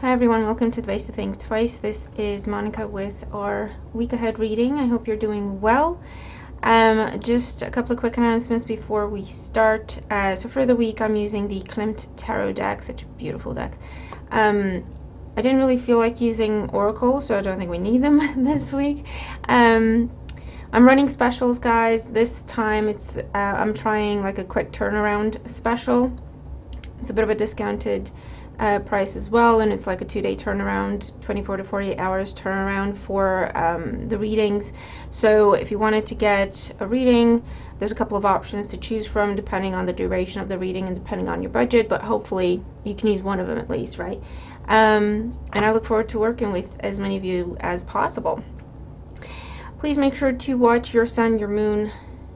Hi everyone, welcome to Advice to Think Twice. This is Monica with our week ahead reading. I hope you're doing well. Just a couple of quick announcements before we start. So for the week, I'm using the Klimt Tarot deck, such a beautiful deck. I didn't really feel like using Oracle, so I don't think we need them this week. I'm running specials, guys. This time it's I'm trying like a quick turnaround special. It's a bit of a discounted price as well, and it's like a 2-day turnaround, 24 to 48 hours turnaround for the readings. So if you wanted to get a reading, there's a couple of options to choose from depending on the duration of the reading and depending on your budget, but hopefully you can use one of them at least, right? And I look forward to working with as many of you as possible. Please make sure to watch your sun, your moon,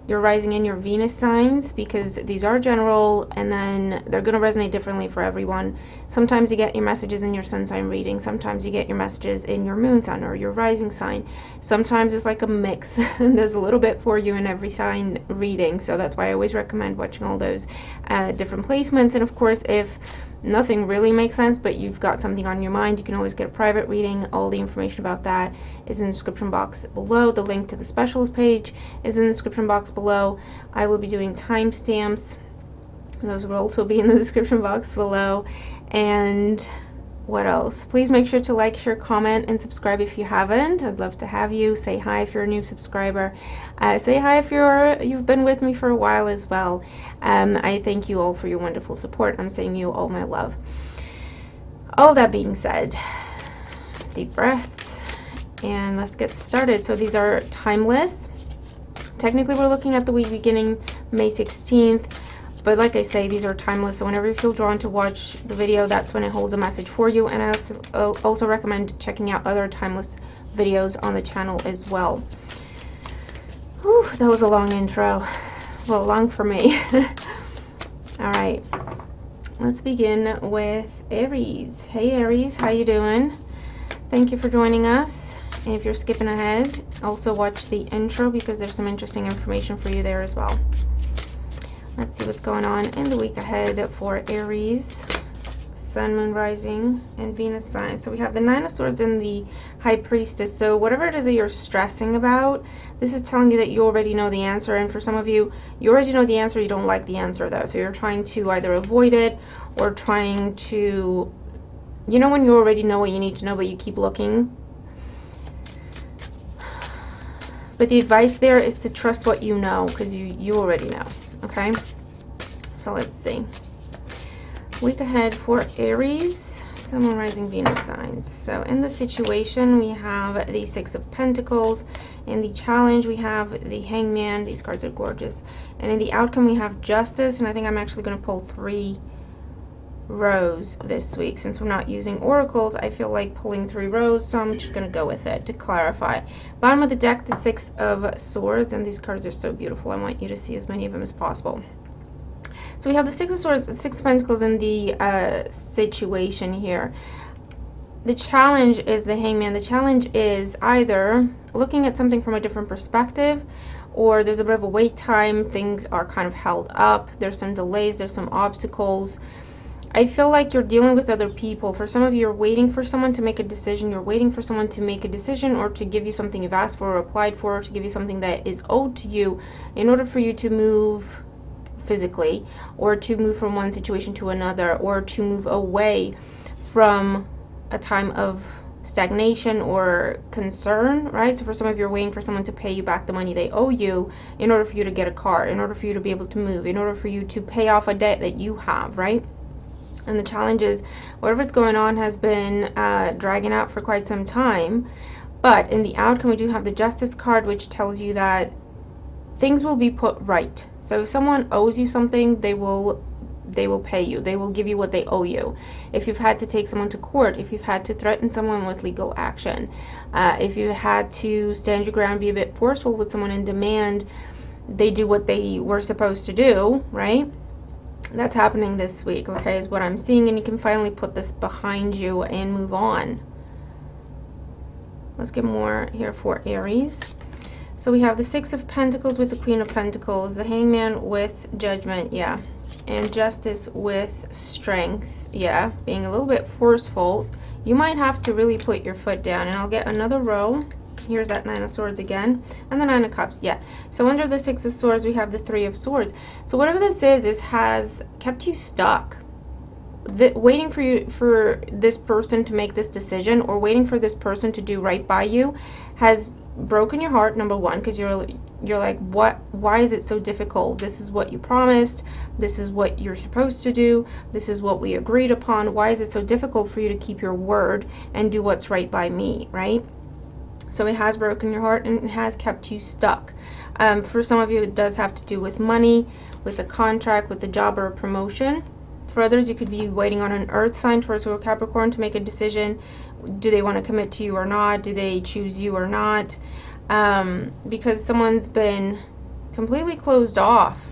your rising, and your Venus signs, because these are general and then they're going to resonate differently for everyone. Sometimes you get your messages in your sun sign reading, sometimes you get your messages in your moon sign or your rising sign. Sometimes it's like a mix and there's a little bit for you in every sign reading, so that's why I always recommend watching all those different placements. And of course, if nothing really makes sense but you've got something on your mind, you can always get a private reading. All the information about that is in the description box below. The link to the specials page is in the description box below. I will be doing timestamps, those will also be in the description box below. And what else? Please make sure to like, share, comment, and subscribe if you haven't. I'd love to have you. Say hi if you're a new subscriber. Say hi if you've been with me for a while as well. I thank you all for your wonderful support. I'm sending you all my love. All that being said, deep breaths, and let's get started. So these are timeless. Technically, we're looking at the week beginning May 16th. But like I say, these are timeless, so whenever you feel drawn to watch the video, that's when it holds a message for you. And I also recommend checking out other timeless videos on the channel as well. Whew, that was a long intro. Well, long for me. Alright, let's begin with Aries. Hey Aries, how you doing? Thank you for joining us. And if you're skipping ahead, also watch the intro because there's some interesting information for you there as well. Let's see what's going on in the week ahead for Aries, Sun, Moon, Rising, and Venus sign. So we have the Nine of Swords and the High Priestess. So whatever it is that you're stressing about, this is telling you that you already know the answer. And for some of you, you already know the answer, you don't like the answer though. So you're trying to either avoid it or trying to, you know when you already know what you need to know, but you keep looking. But the advice there is to trust what you know, because you already know. Okay, so let's see. Week ahead for Aries, Sun, Moon, Rising, Venus signs. So in the situation, we have the Six of Pentacles. In the challenge, we have the Hangman. These cards are gorgeous. And in the outcome, we have Justice. And I think I'm actually going to pull 3 rows this week. Since we're not using oracles, I feel like pulling 3 rows, so I'm just going to go with it to clarify. Bottom of the deck, the Six of Swords, and these cards are so beautiful. I want you to see as many of them as possible. So we have the Six of Swords, the Six of Pentacles in the situation here. The challenge is the Hangman. The challenge is either looking at something from a different perspective, or there's a bit of a wait time. Things are kind of held up. There's some delays. There's some obstacles. I feel like you're dealing with other people. For some of you, you're waiting for someone to make a decision. You're waiting for someone to make a decision or to give you something you've asked for or applied for, or to give you something that is owed to you in order for you to move physically, or to move from one situation to another, or to move away from a time of stagnation or concern, right? So for some of you, you're waiting for someone to pay you back the money they owe you in order for you to get a car, in order for you to be able to move, in order for you to pay off a debt that you have, right? And the challenge is, whatever's going on has been dragging out for quite some time. But in the outcome, we do have the Justice card, which tells you that things will be put right. So if someone owes you something, they will pay you. They will give you what they owe you. If you've had to take someone to court, if you've had to threaten someone with legal action, if you had to stand your ground, be a bit forceful with someone and demand they do what they were supposed to do, right? That's happening this week, okay, is what I'm seeing, and you can finally put this behind you and move on. Let's get more here for Aries. So we have the Six of Pentacles with the Queen of Pentacles, the Hangman with Judgment, yeah, and Justice with Strength, yeah, being a little bit forceful. you might have to really put your foot down. And I'll get another row. Here's that Nine of Swords again, and the Nine of Cups. Yeah, so under the Six of Swords we have the Three of Swords. So whatever this is has kept you stuck, waiting for this person to make this decision, or waiting for this person to do right by you, has broken your heart, number one, because you're like, why is it so difficult? This is what you promised, this is what you're supposed to do, this is what we agreed upon. Why is it so difficult for you to keep your word and do what's right by me, right? So it has broken your heart and it has kept you stuck. For some of you, it does have to do with money, with a contract, with a job or a promotion. For others, you could be waiting on an earth sign, Taurus or Capricorn, to make a decision. Do they want to commit to you or not? Do they choose you or not? Because someone's been completely closed off.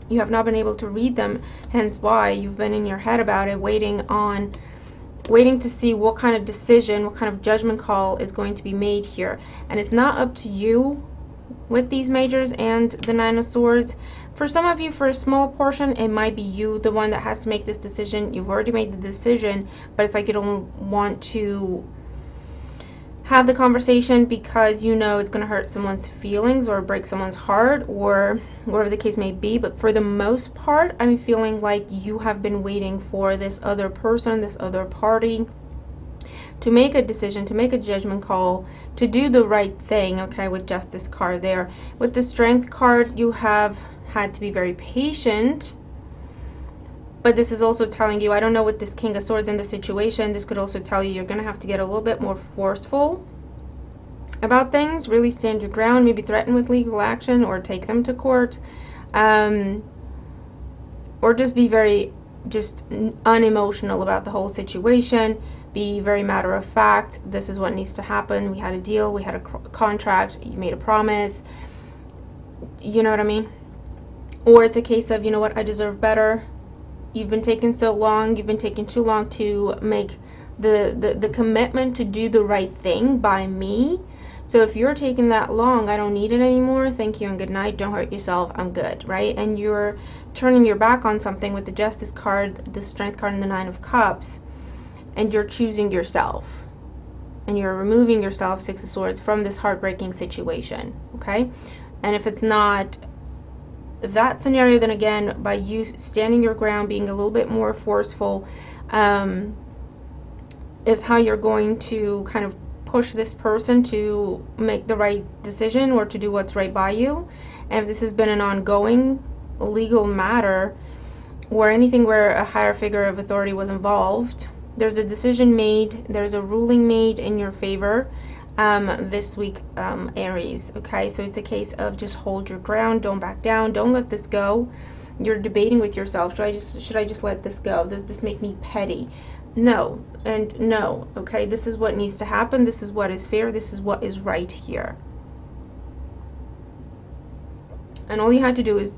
You have not been able to read them, hence why you've been in your head about it, waiting to see what kind of decision, what kind of judgment call is going to be made here. And it's not up to you with these majors and the Nine of Swords. For some of you, for a small portion, it might be you, the one that has to make this decision. You've already made the decision, but it's like you don't want to have the conversation because you know it's going to hurt someone's feelings or break someone's heart or whatever the case may be. But for the most part, I'm feeling like you have been waiting for this other person, this other party, to make a decision, to make a judgment call, to do the right thing, okay, with Justice card there. With the Strength card, you have had to be very patient. But this is also telling you, I don't know, with this King of Swords in the situation, this could also tell you you're going to have to get a little bit more forceful about things, really stand your ground, maybe threaten with legal action or take them to court, or just be very unemotional about the whole situation. Be very matter of fact. This is what needs to happen. We had a deal, we had a contract, you made a promise, you know what I mean? Or it's a case of, you know what, I deserve better. You've been taking so long, you've been taking too long to make the commitment to do the right thing by me. So if you're taking that long, I don't need it anymore. Thank you and good night. Don't hurt yourself. I'm good, right? And you're turning your back on something with the Justice card, the Strength card, and the Nine of Cups, and you're choosing yourself. And you're removing yourself, Six of Swords, from this heartbreaking situation, okay? And if it's not that scenario, then again, by you standing your ground, being a little bit more forceful, is how you're going to kind of push this person to make the right decision or to do what's right by you. And if this has been an ongoing legal matter or anything where a higher figure of authority was involved, there's a decision made, there's a ruling made in your favor this week, Aries. Okay, so it's a case of just hold your ground, don't back down, don't let this go. You're debating with yourself, should I just let this go? Does this make me petty? No and no. Okay, this is what needs to happen, this is what is fair, this is what is right here. And all you have to do is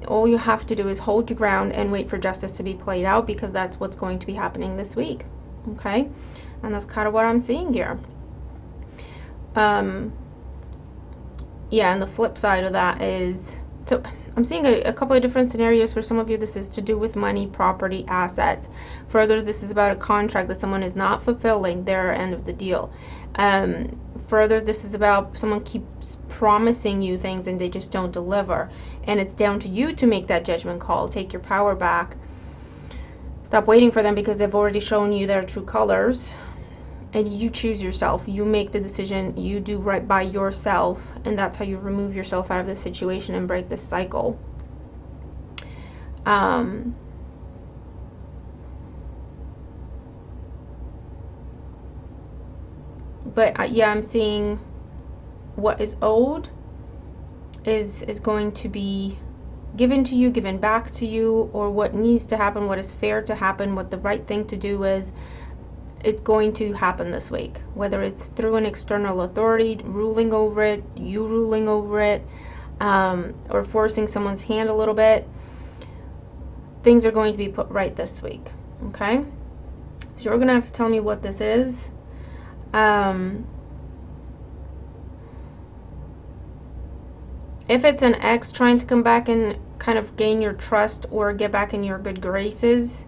hold your ground and wait for justice to be played out, because that's what's going to be happening this week. Okay, and that's kind of what I'm seeing here. Yeah, and the flip side of that is, so I'm seeing a couple of different scenarios. For some of you, this is to do with money, property, assets. For others, this is about a contract that someone is not fulfilling their end of the deal. For others, this is about someone keeps promising you things and they just don't deliver. And it's down to you to make that judgment call. Take your power back. Stop waiting for them because they've already shown you their true colors. And you choose yourself. You make the decision. You do right by yourself. And that's how you remove yourself out of this situation and break this cycle. But yeah, I'm seeing what is owed is going to be given to you, given back to you, or what needs to happen, what is fair to happen, what the right thing to do is. It's going to happen this week, whether it's through an external authority ruling over it, you ruling over it, or forcing someone's hand a little bit. Things are going to be put right this week. Okay, so you're gonna have to tell me what this is. If it's an ex trying to come back and kind of gain your trust or get back in your good graces,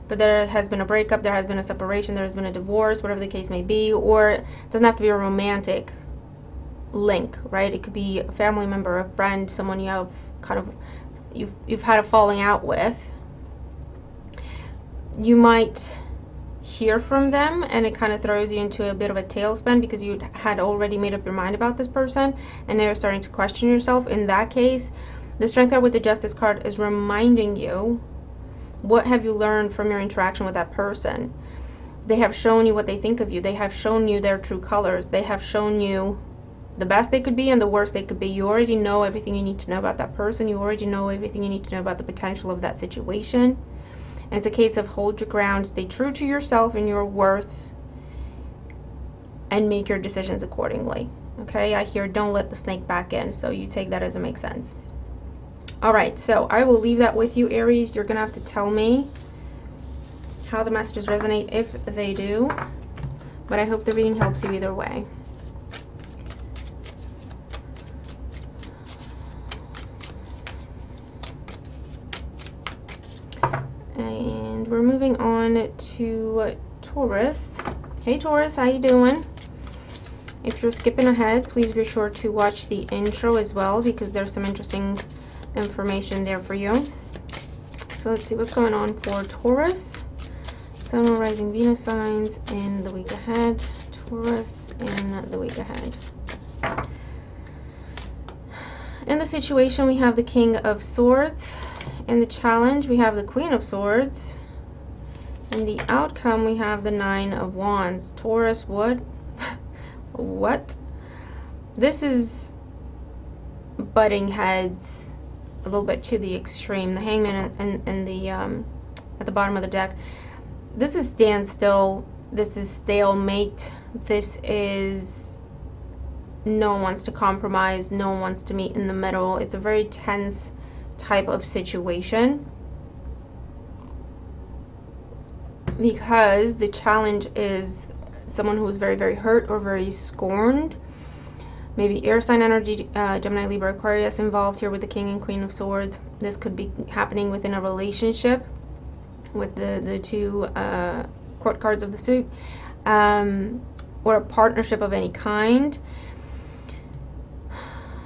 but there has been a breakup, there has been a separation, there has been a divorce, whatever the case may be. Or it doesn't have to be a romantic link, right? It could be a family member, a friend, someone you have kind of you've had a falling out with. You might hear from them and it kind of throws you into a bit of a tailspin because you had already made up your mind about this person and now you're starting to question yourself. In that case, the Strength card with the Justice card is reminding you, what have you learned from your interaction with that person? They have shown you what they think of you. They have shown you their true colors. They have shown you the best they could be and the worst they could be. You already know everything you need to know about that person. You already know everything you need to know about the potential of that situation. And it's a case of hold your ground, stay true to yourself and your worth, and make your decisions accordingly. Okay, I hear don't let the snake back in, so you take that as it makes sense. All right, so I will leave that with you, Aries. You're gonna have to tell me how the messages resonate, if they do, but I hope the reading helps you either way. And we're moving on to Taurus. Hey Taurus, how you doing? If you're skipping ahead, please be sure to watch the intro as well because there's some interesting information there for you. So let's see what's going on for Taurus. Sun, Moon, Rising, Venus signs in the week ahead. Taurus in the week ahead. In the situation, we have the King of Swords. In the challenge, we have the Queen of Swords. In the outcome, we have the Nine of Wands. Taurus, what? What? This is butting heads a little bit to the extreme. The Hangman and the at the bottom of the deck. This is standstill. This is stalemate. This is no one wants to compromise. No one wants to meet in the middle. It's a very tense type of situation because the challenge is someone who is very, very hurt or very scorned. Maybe air sign energy, Gemini, Libra, Aquarius involved here with the King and Queen of Swords. This could be happening within a relationship with the two court cards of the suit, or a partnership of any kind.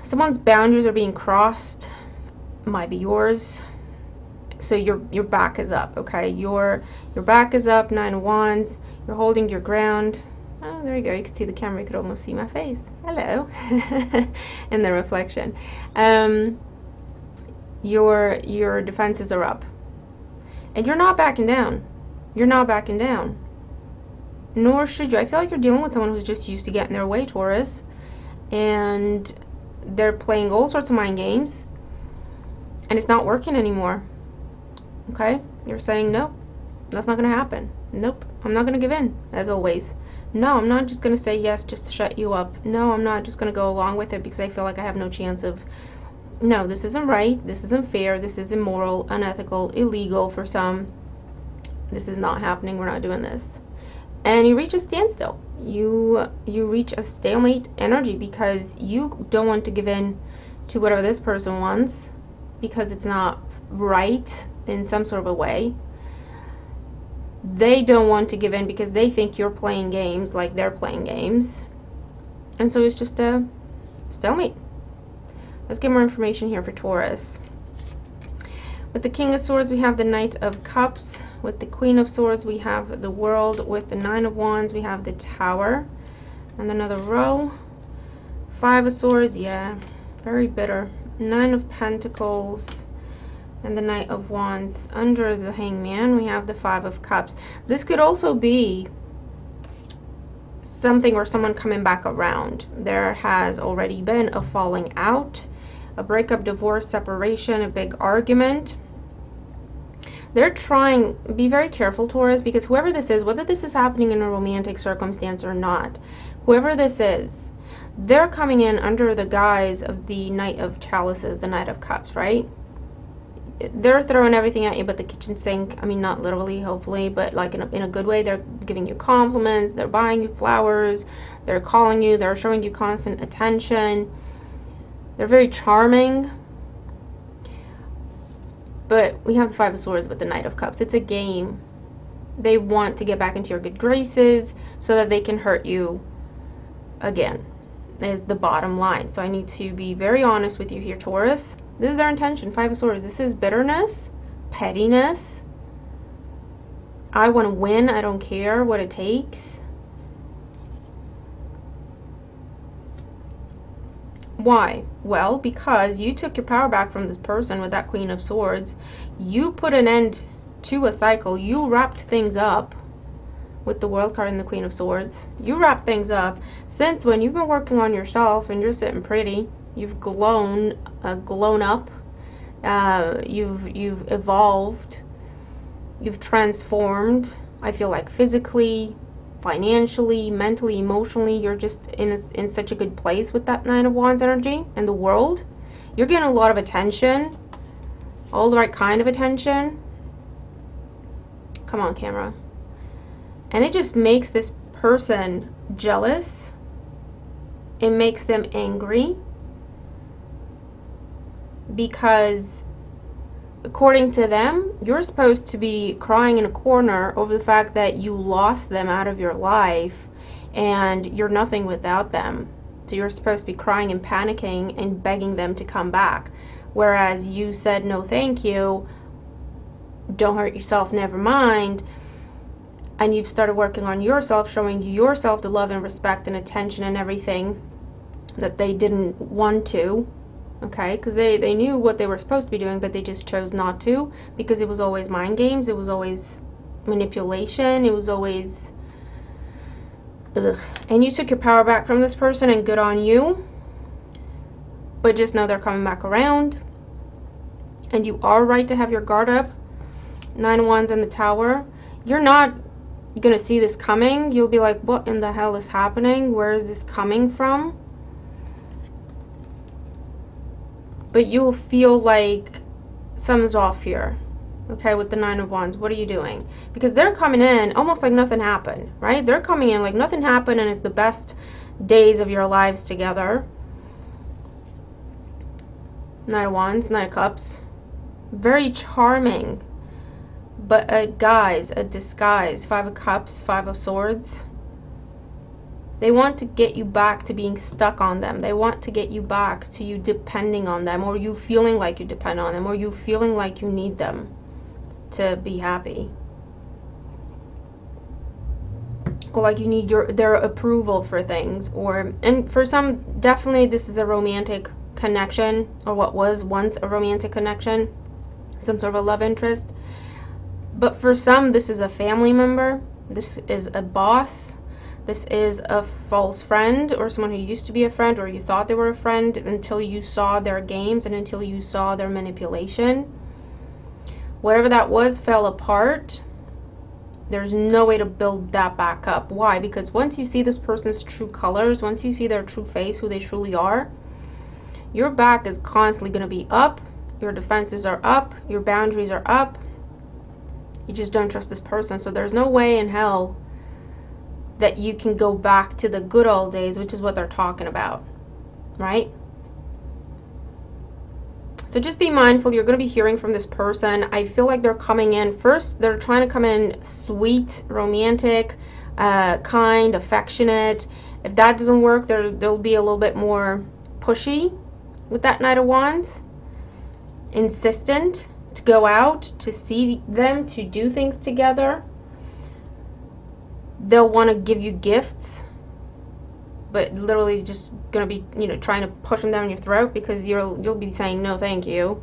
Someone's boundaries are being crossed. Might be yours. So your back is up, okay? Your back is up, Nine of Wands. You're holding your ground. Oh, there you go. You can see the camera. You could almost see my face. Hello. In the reflection. Your defenses are up. And you're not backing down. You're not backing down. Nor should you. I feel like you're dealing with someone who's just used to getting their way, Taurus. And they're playing all sorts of mind games. And it's not working anymore. Okay? You're saying, nope, that's not going to happen. Nope, I'm not going to give in, as always. No, I'm not just going to say yes just to shut you up. No, I'm not just going to go along with it because I feel like I have no chance of... No, this isn't right. This isn't fair. This is immoral, unethical, illegal for some. This is not happening. We're not doing this. And you reach a standstill. You reach a stalemate energy because you don't want to give in to whatever this person wants because it's not right in some sort of a way. They don't want to give in because they think you're playing games like they're playing games. And so it's just a stalemate. Let's get more information here for Taurus. With the King of Swords, we have the Knight of Cups. With the Queen of Swords, we have the World. With the Nine of Wands, we have the Tower. And another row. Five of Swords, yeah, very bitter. Nine of Pentacles. And the Knight of Wands. Under the Hangman, we have the Five of Cups. This could also be something or someone coming back around. There has already been a falling out, a breakup, divorce, separation, a big argument. They're trying, be very careful, Taurus, because whoever this is, whether this is happening in a romantic circumstance or not, whoever this is, they're coming in under the guise of the Knight of Chalices, the Knight of Cups, right? They're throwing everything at you but the kitchen sink. I mean, not literally, hopefully, but like in a good way. They're giving you compliments. They're buying you flowers. They're calling you. They're showing you constant attention. They're very charming. But we have the Five of Swords with the Knight of Cups. It's a game. They want to get back into your good graces so that they can hurt you again, is the bottom line. So I need to be very honest with you here, Taurus. This is their intention. Five of Swords. This is bitterness, pettiness. I want to win. I don't care what it takes. Why? Well, because you took your power back from this person with that Queen of Swords. You put an end to a cycle. You wrapped things up with the World card and the Queen of Swords. You wrap things up. Since when you've been working on yourself and you're sitting pretty, you've grown up, you've evolved, you've transformed. I feel like physically, financially, mentally, emotionally, you're just in such a good place with that Nine of Wands energy and the world. You're getting a lot of attention, all the right kind of attention. Come on, camera. And it just makes this person jealous. It makes them angry because according to them, you're supposed to be crying in a corner over the fact that you lost them out of your life and you're nothing without them. So you're supposed to be crying and panicking and begging them to come back. Whereas you said, no, thank you. Don't hurt yourself, never mind. And you've started working on yourself, showing yourself the love and respect and attention and everything that they didn't want to. Okay, because they knew what they were supposed to be doing, but they just chose not to because it was always mind games. It was always manipulation. It was always... ugh. And you took your power back from this person, and good on you. But just know they're coming back around. And you are right to have your guard up. Nine of Wands and the Tower. You're not going to see this coming. You'll be like, what in the hell is happening? Where is this coming from? But you'll feel like something's off here, okay, with the Nine of Wands. What are you doing? Because they're coming in almost like nothing happened, right? They're coming in like nothing happened and it's the best days of your lives together. Knight of Wands, Knight of Cups. Very charming. But a guise, a disguise. Five of Cups, Five of Swords. They want to get you back to being stuck on them. They want to get you back to you depending on them, or you feeling like you depend on them, or you feeling like you need them to be happy. Or like you need their approval for things. And for some, definitely this is a romantic connection, or what was once a romantic connection. Some sort of a love interest. But for some, this is a family member. This is a boss. This is a false friend, or someone who used to be a friend, or you thought they were a friend until you saw their games and until you saw their manipulation. Whatever that was fell apart. There's no way to build that back up. Why? Because once you see this person's true colors, once you see their true face, who they truly are, your back is constantly going to be up. Your defenses are up. Your boundaries are up. You just don't trust this person. So there's no way in hell that you can go back to the good old days, which is what they're talking about, right? So just be mindful. You're going to be hearing from this person. I feel like they're coming in first. They're trying to come in sweet, romantic, kind, affectionate. If that doesn't work, they'll be a little bit more pushy with that Knight of Wands, insistent to go out, to see them, to do things together. They'll want to give you gifts, but literally just gonna be, you know, trying to push them down your throat because you'll be saying no thank you.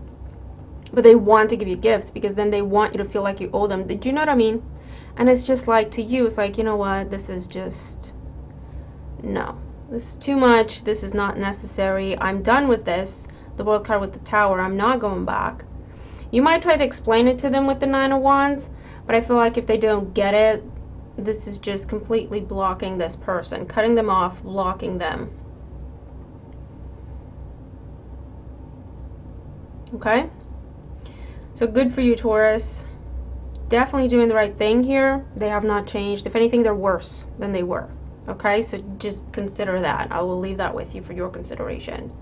But they want to give you gifts because then they want you to feel like you owe them. Do you know what I mean? And it's just like, to you, it's like, you know what, this is just, no, this is too much. This is not necessary. I'm done with this. The World card with the Tower. I'm not going back. You might try to explain it to them with the Nine of Wands, but I feel like if they don't get it, this is just completely blocking this person, cutting them off, blocking them. Okay? So good for you, Taurus. Definitely doing the right thing here. They have not changed. If anything, they're worse than they were. Okay? So just consider that. I will leave that with you for your consideration.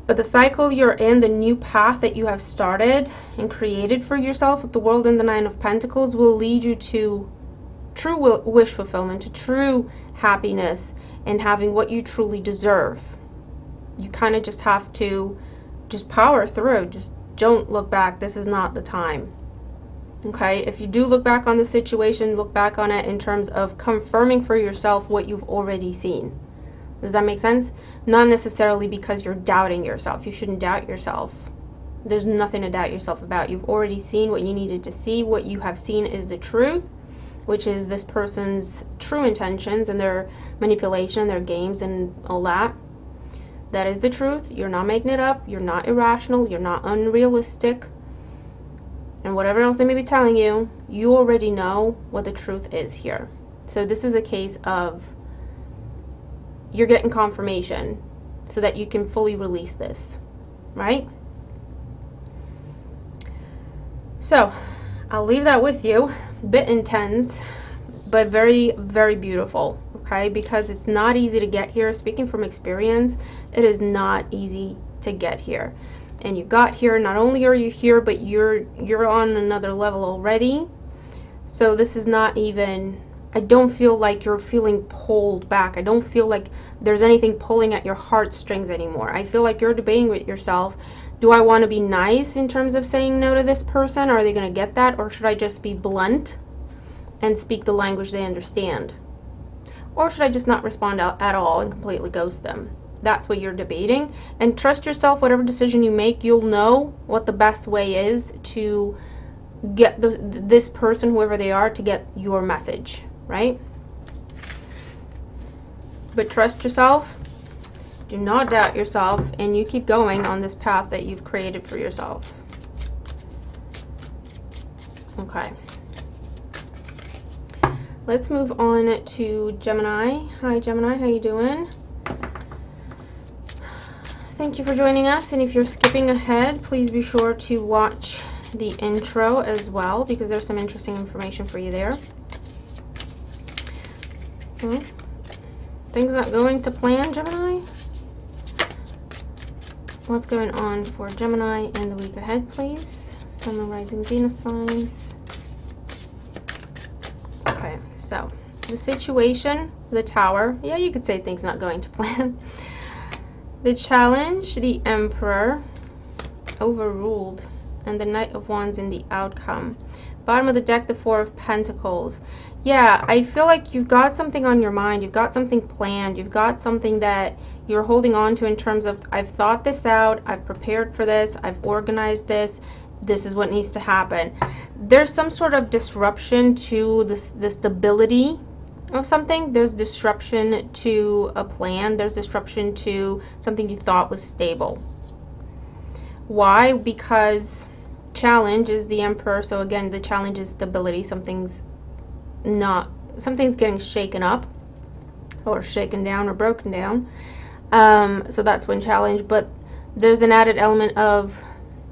But the cycle you're in, the new path that you have started and created for yourself with the World and the Nine of Pentacles, will lead you to true wish fulfillment, to true happiness, and having what you truly deserve. You kind of just have to just power through. Just don't look back. This is not the time. Okay, if you do look back on the situation, look back on it in terms of confirming for yourself what you've already seen. Does that make sense? Not necessarily because you're doubting yourself. You shouldn't doubt yourself. There's nothing to doubt yourself about. You've already seen what you needed to see. What you have seen is the truth, which is this person's true intentions and their manipulation, their games and all that. That is the truth. You're not making it up. You're not irrational. You're not unrealistic. And whatever else they may be telling you, you already know what the truth is here. So this is a case of you're getting confirmation so that you can fully release this, right? So I'll leave that with you. A bit intense, but very, very beautiful, okay? Because it's not easy to get here. Speaking from experience, it is not easy to get here. And you got here. Not only are you here, but you're on another level already. So this is not even, I don't feel like you're feeling pulled back. I don't feel like there's anything pulling at your heartstrings anymore. I feel like you're debating with yourself, do I want to be nice in terms of saying no to this person? Are they going to get that? Or should I just be blunt and speak the language they understand? Or should I just not respond at all and completely ghost them? That's what you're debating. And trust yourself. Whatever decision you make, you'll know what the best way is to get this person, whoever they are, to get your message, right? But trust yourself. Do not doubt yourself, and you keep going on this path that you've created for yourself. Okay. Let's move on to Gemini. Hi Gemini, how you doing? Thank you for joining us, and if you're skipping ahead, please be sure to watch the intro as well, because there's some interesting information for you there. Okay. Things not going to plan, Gemini? What's going on for Gemini in the week ahead, please? Sun, Moon, Rising, Venus signs. Okay, so the situation, the Tower. Yeah, you could say things not going to plan. The Challenge, the Emperor, overruled, and the Knight of Wands in the outcome. Bottom of the deck, the Four of Pentacles. Yeah, I feel like you've got something on your mind. You've got something planned. You've got something that you're holding on to in terms of, I've thought this out. I've prepared for this. I've organized this. This is what needs to happen. There's some sort of disruption to the stability of something. There's disruption to a plan. There's disruption to something you thought was stable. Why? Because Challenge is the Emperor. So again, the challenge is stability. Something's getting shaken up or shaken down or broken down. So that's when Challenge. But there's an added element of,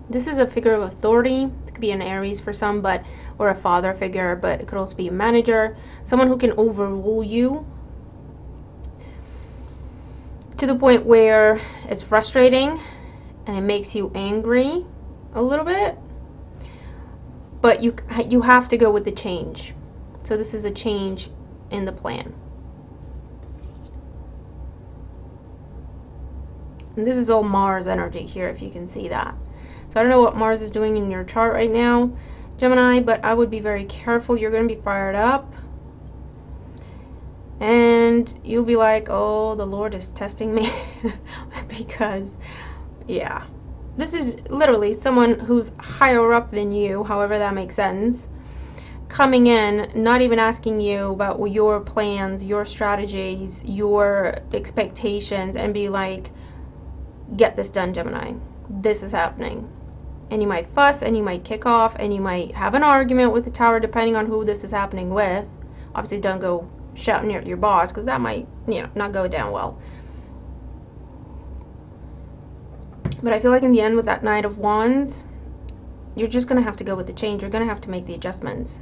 this is a figure of authority. It could be an Aries for some, but or a father figure, but it could also be a manager, someone who can overrule you to the point where it's frustrating and it makes you angry a little bit, but you have to go with the change. So this is a change in the plan. And this is all Mars energy here, if you can see that. So I don't know what Mars is doing in your chart right now, Gemini, but I would be very careful. You're going to be fired up. And you'll be like, oh, the Lord is testing me. Because, yeah. This is literally someone who's higher up than you, however that makes sense, coming in, not even asking you about your plans, your strategies, your expectations, and be like, get this done, Gemini. This is happening. And you might fuss, and you might kick off, and you might have an argument with the Tower, depending on who this is happening with. Obviously, don't go shouting at your boss, because that might, not go down well. But I feel like in the end, with that Knight of Wands, you're just going to have to go with the change. You're going to have to make the adjustments.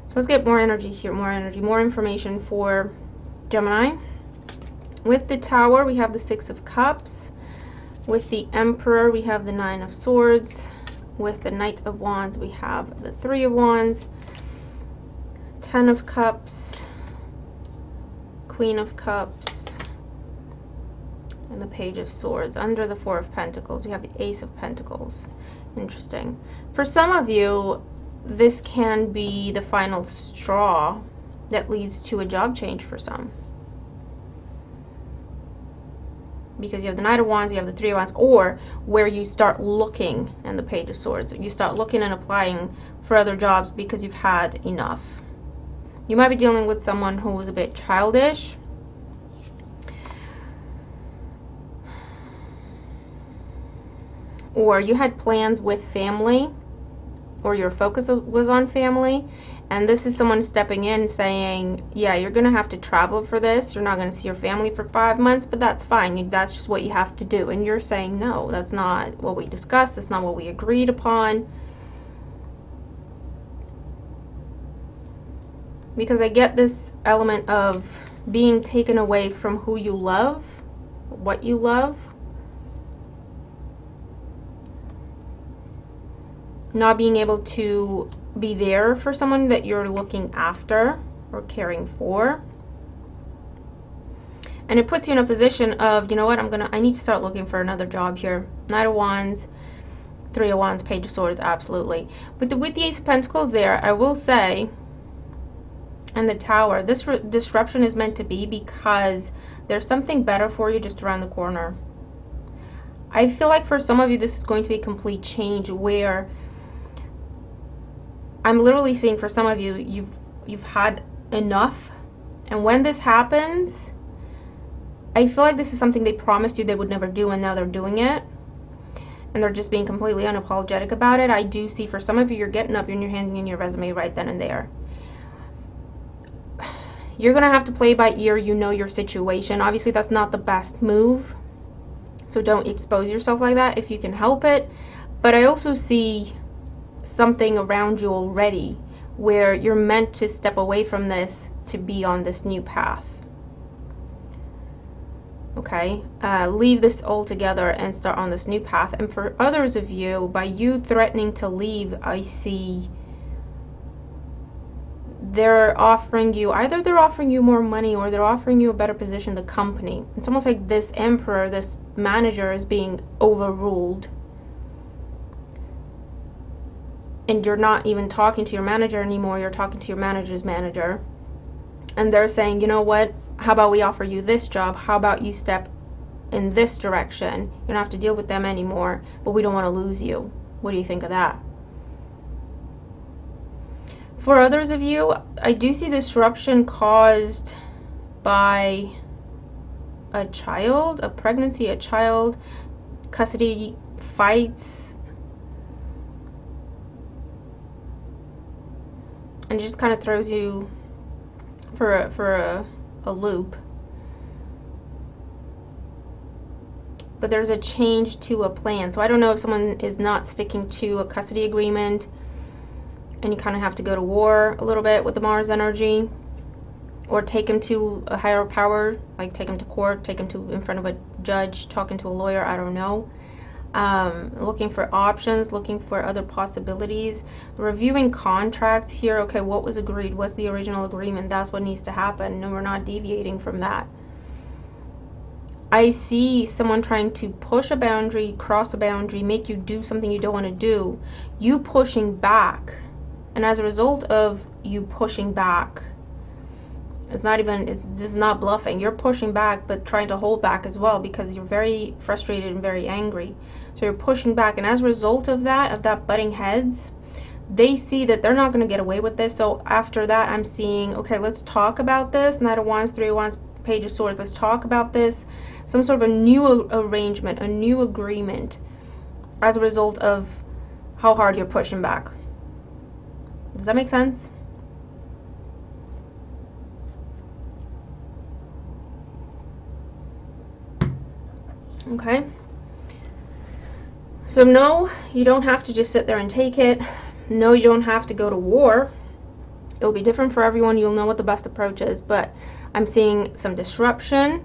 So let's get more energy here, more information for Gemini. With the Tower, we have the Six of Cups. With the Emperor, we have the Nine of Swords. With the Knight of Wands, we have the Three of Wands, Ten of Cups, Queen of Cups, and the Page of Swords. Under the Four of Pentacles, we have the Ace of Pentacles. Interesting. For some of you, this can be the final straw that leads to a job change for some. Because you have the Knight of Wands, you have the Three of Wands, or where you start looking, and the Page of Swords. You start looking and applying for other jobs because you've had enough. You might be dealing with someone who was a bit childish. Or you had plans with family, or your focus was on family, and this is someone stepping in saying, yeah, you're going to have to travel for this. You're not going to see your family for 5 months, but that's fine. That's just what you have to do. And you're saying, no, that's not what we discussed. That's not what we agreed upon. Because I get this element of being taken away from who you love, what you love. Not being able to be there for someone that you're looking after or caring for. And it puts you in a position of, you know what, I need to start looking for another job here. Knight of Wands, Three of Wands, Page of Swords, absolutely. But with the Ace of Pentacles there, I will say, and the Tower, this disruption is meant to be because there's something better for you just around the corner. I feel like for some of you, this is going to be a complete change where I'm literally seeing for some of you, you've had enough. And when this happens, I feel like this is something they promised you they would never do, and now they're doing it. And they're just being completely unapologetic about it. I do see for some of you, you're getting up and you're handing in your resume right then and there. You're going to have to play by ear. You know your situation. Obviously, that's not the best move. So don't expose yourself like that if you can help it. But I also see something around you already where you're meant to step away from this to be on this new path. Okay, leave this all together and start on this new path. And for others of you, by you threatening to leave, I see they're offering you, either they're offering you more money or they're offering you a better position in the company. It's almost like this emperor, this manager is being overruled. And you're not even talking to your manager anymore, you're talking to your manager's manager. And they're saying, you know what, how about we offer you this job? How about you step in this direction? You don't have to deal with them anymore, but we don't want to lose you. What do you think of that? For others of you, I do see disruption caused by a child, a pregnancy, a child, custody fights. And it just kind of throws you for a loop. But there's a change to a plan. So I don't know if someone is not sticking to a custody agreement and you kind of have to go to war a little bit with the Mars energy, or take him to a higher power, like take him to court, take him to in front of a judge, talking to a lawyer, I don't know. Looking for options, looking for other possibilities, reviewing contracts here. Okay, what was agreed? What's the original agreement? That's what needs to happen, and we're not deviating from that. I see someone trying to push a boundary, cross a boundary, make you do something you don't want to do. You pushing back, and as a result of you pushing back, this is not bluffing. You're pushing back, but trying to hold back as well because you're very frustrated and very angry. So you're pushing back, and as a result of that butting heads, they see that they're not going to get away with this. So after that, I'm seeing, okay, let's talk about this. Knight of Wands, Three of Wands, Page of Swords. Let's talk about this. Some sort of a new arrangement, a new agreement as a result of how hard you're pushing back. Does that make sense? Okay. So no, you don't have to just sit there and take it. No, you don't have to go to war. It'll be different for everyone. You'll know what the best approach is, but I'm seeing some disruption.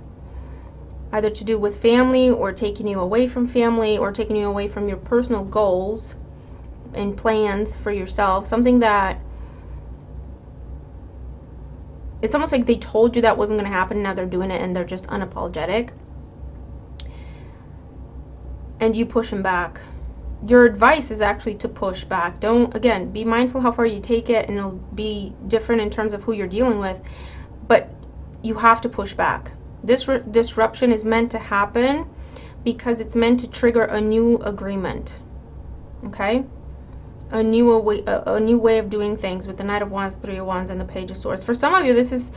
either to do with family or taking you away from family or taking you away from your personal goals and plans for yourself. Something that it's almost like they told you that wasn't going to happen. Now they're doing it and they're just unapologetic. And you push them back. Your advice is actually to push back. Don't, again, be mindful how far you take it, and it'll be different in terms of who you're dealing with. But you have to push back. This disruption is meant to happen because it's meant to trigger a new agreement. Okay? A new way of doing things with the Knight of Wands, Three of Wands, and the Page of Swords. For some of you, this is,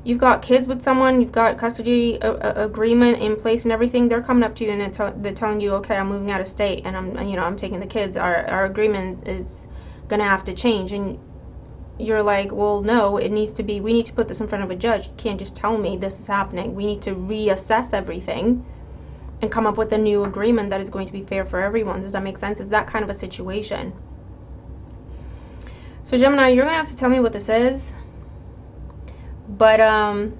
you've got kids with someone, you've got custody agreement in place and everything. They're coming up to you and they're telling you, okay, I'm moving out of state and I'm taking the kids. Our agreement is gonna have to change. And you're like, well, no, it needs to be, we need to put this in front of a judge. You can't just tell me this is happening. We need to reassess everything and come up with a new agreement that is going to be fair for everyone. Does that make sense? It's that kind of a situation. So Gemini, you're gonna have to tell me what this is. But I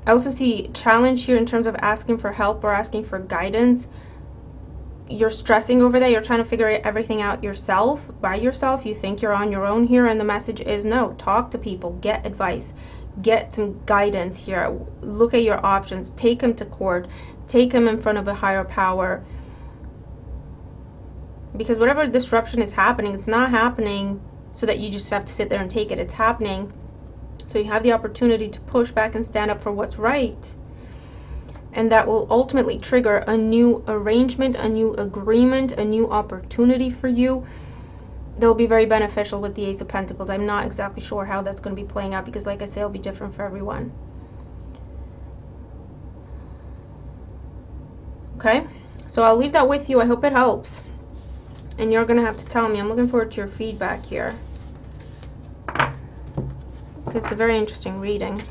also see challenge here in terms of asking for help or asking for guidance. You're stressing over that. You're trying to figure everything out yourself, by yourself. You think you're on your own here, and the message is no. Talk to people. Get advice. Get some guidance here. Look at your options. Take them to court. Take them in front of a higher power. Because whatever disruption is happening, it's not happening so that you just have to sit there and take it. It's happening so you have the opportunity to push back and stand up for what's right. And that will ultimately trigger a new arrangement, a new agreement, a new opportunity for you. They'll be very beneficial with the Ace of Pentacles. I'm not exactly sure how that's going to be playing out because, like I say, it'll be different for everyone. Okay? So I'll leave that with you. I hope it helps. And you're going to have to tell me. I'm looking forward to your feedback here. It's a very interesting reading.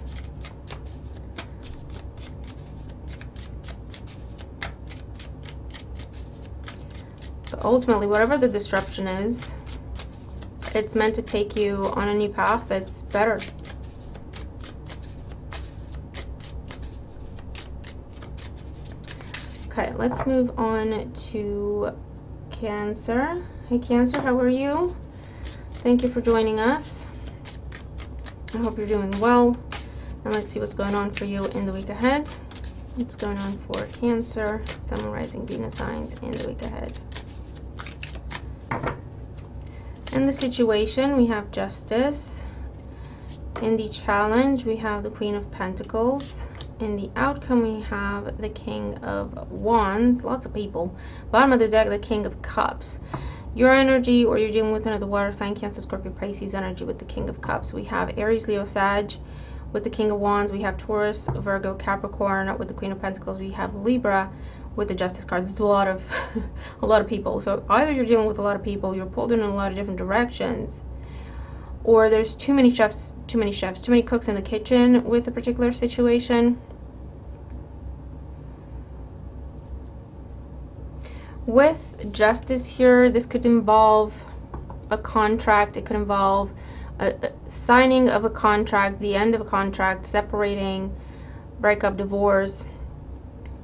But ultimately, whatever the disruption is, it's meant to take you on a new path that's better. Okay, let's move on to Cancer. Hey Cancer, how are you? Thank you for joining us. I hope you're doing well. And let's see what's going on for you in the week ahead. What's going on for Cancer, Sun, Rising, Venus signs in the week ahead. In the situation, we have Justice. In the challenge, we have the Queen of Pentacles. In the outcome, we have the King of Wands. Lots of people. Bottom of the deck, the King of Cups. Your energy, or you're dealing with another water sign, Cancer, Scorpio, Pisces energy with the King of Cups. We have Aries, Leo, Sag with the King of Wands. We have Taurus, Virgo, Capricorn with the Queen of Pentacles. We have Libra with the Justice cards. It's a lot of a lot of people. So either you're dealing with a lot of people, you're pulled in a lot of different directions, or there's too many cooks in the kitchen with a particular situation. With Justice here, this could involve a contract. It could involve a signing of a contract, the end of a contract, separating, breakup, divorce,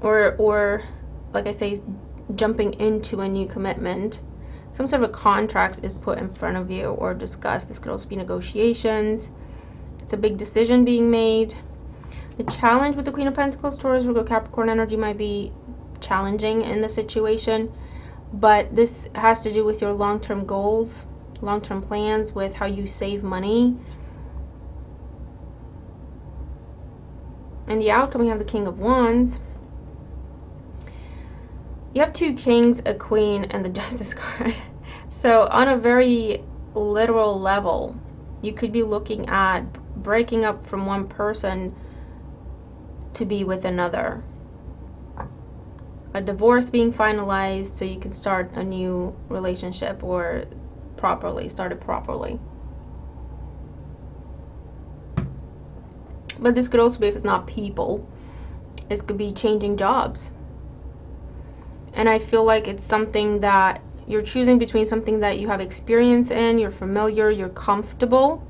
or like I say, jumping into a new commitment. Some sort of a contract is put in front of you or discussed. This could also be negotiations. It's a big decision being made. The challenge with the Queen of Pentacles, Taurus, Virgo, Capricorn energy might be challenging in the situation, but this has to do with your long-term goals, long-term plans, with how you save money. And the outcome, we have the King of Wands. You have two kings, a queen, and the Justice card. So on a very literal level, you could be looking at breaking up from one person to be with another. A divorce being finalized so you can start a new relationship, or start it properly. But this could also be, if it's not people, this could be changing jobs. And I feel like it's something that you're choosing between something that you have experience in, you're familiar, you're comfortable,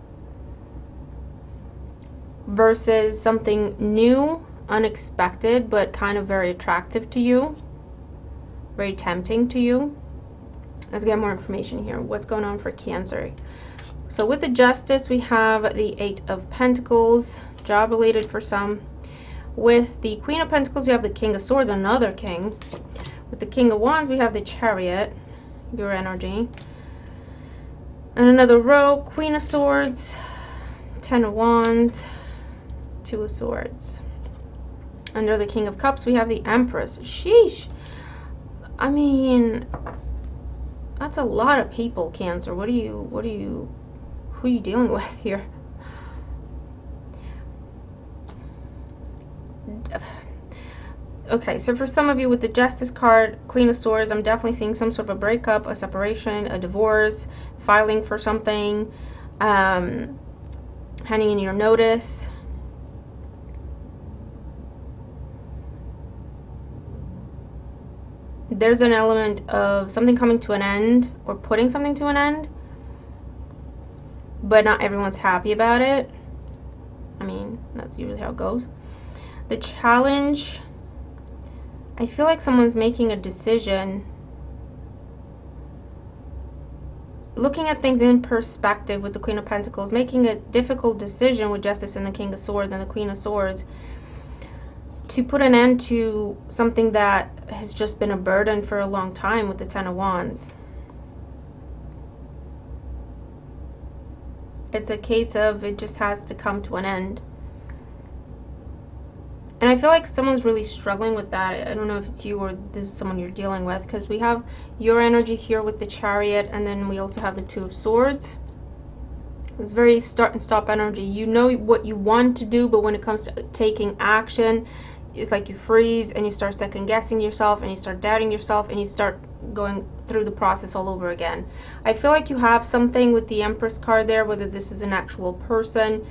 versus something new unexpected, but kind of very attractive to you, very tempting to you. Let's get more information here. What's going on for Cancer? So with the Justice, we have the Eight of Pentacles, job related for some. With the Queen of Pentacles, we have the King of Swords, another king. With the King of Wands, we have the Chariot, your energy. And another row, Queen of Swords, Ten of Wands, Two of Swords. Under the King of Cups, we have the Empress. Sheesh. I mean, that's a lot of people, Cancer. Who are you dealing with here? Okay, so for some of you with the Justice card, Queen of Swords, I'm definitely seeing some sort of a breakup, a separation, a divorce, filing for something, handing in your notice. There's an element of something coming to an end or putting something to an end, but not everyone's happy about it. I mean, that's usually how it goes. The Challenge, I feel like someone's making a decision, looking at things in perspective with the Queen of Pentacles, making a difficult decision with Justice and the King of Swords and the Queen of Swords to put an end to something that has just been a burden for a long time with the Ten of Wands. It's a case of it just has to come to an end. And I feel like someone's really struggling with that. I don't know if it's you or this is someone you're dealing with, because we have your energy here with the Chariot, and then we also have the Two of Swords. It's very start and stop energy. You know what you want to do, but when it comes to taking action, it's like you freeze and you start second guessing yourself and you start doubting yourself and you start going through the process all over again. I feel like you have something with the Empress card there, whether this is an actual person,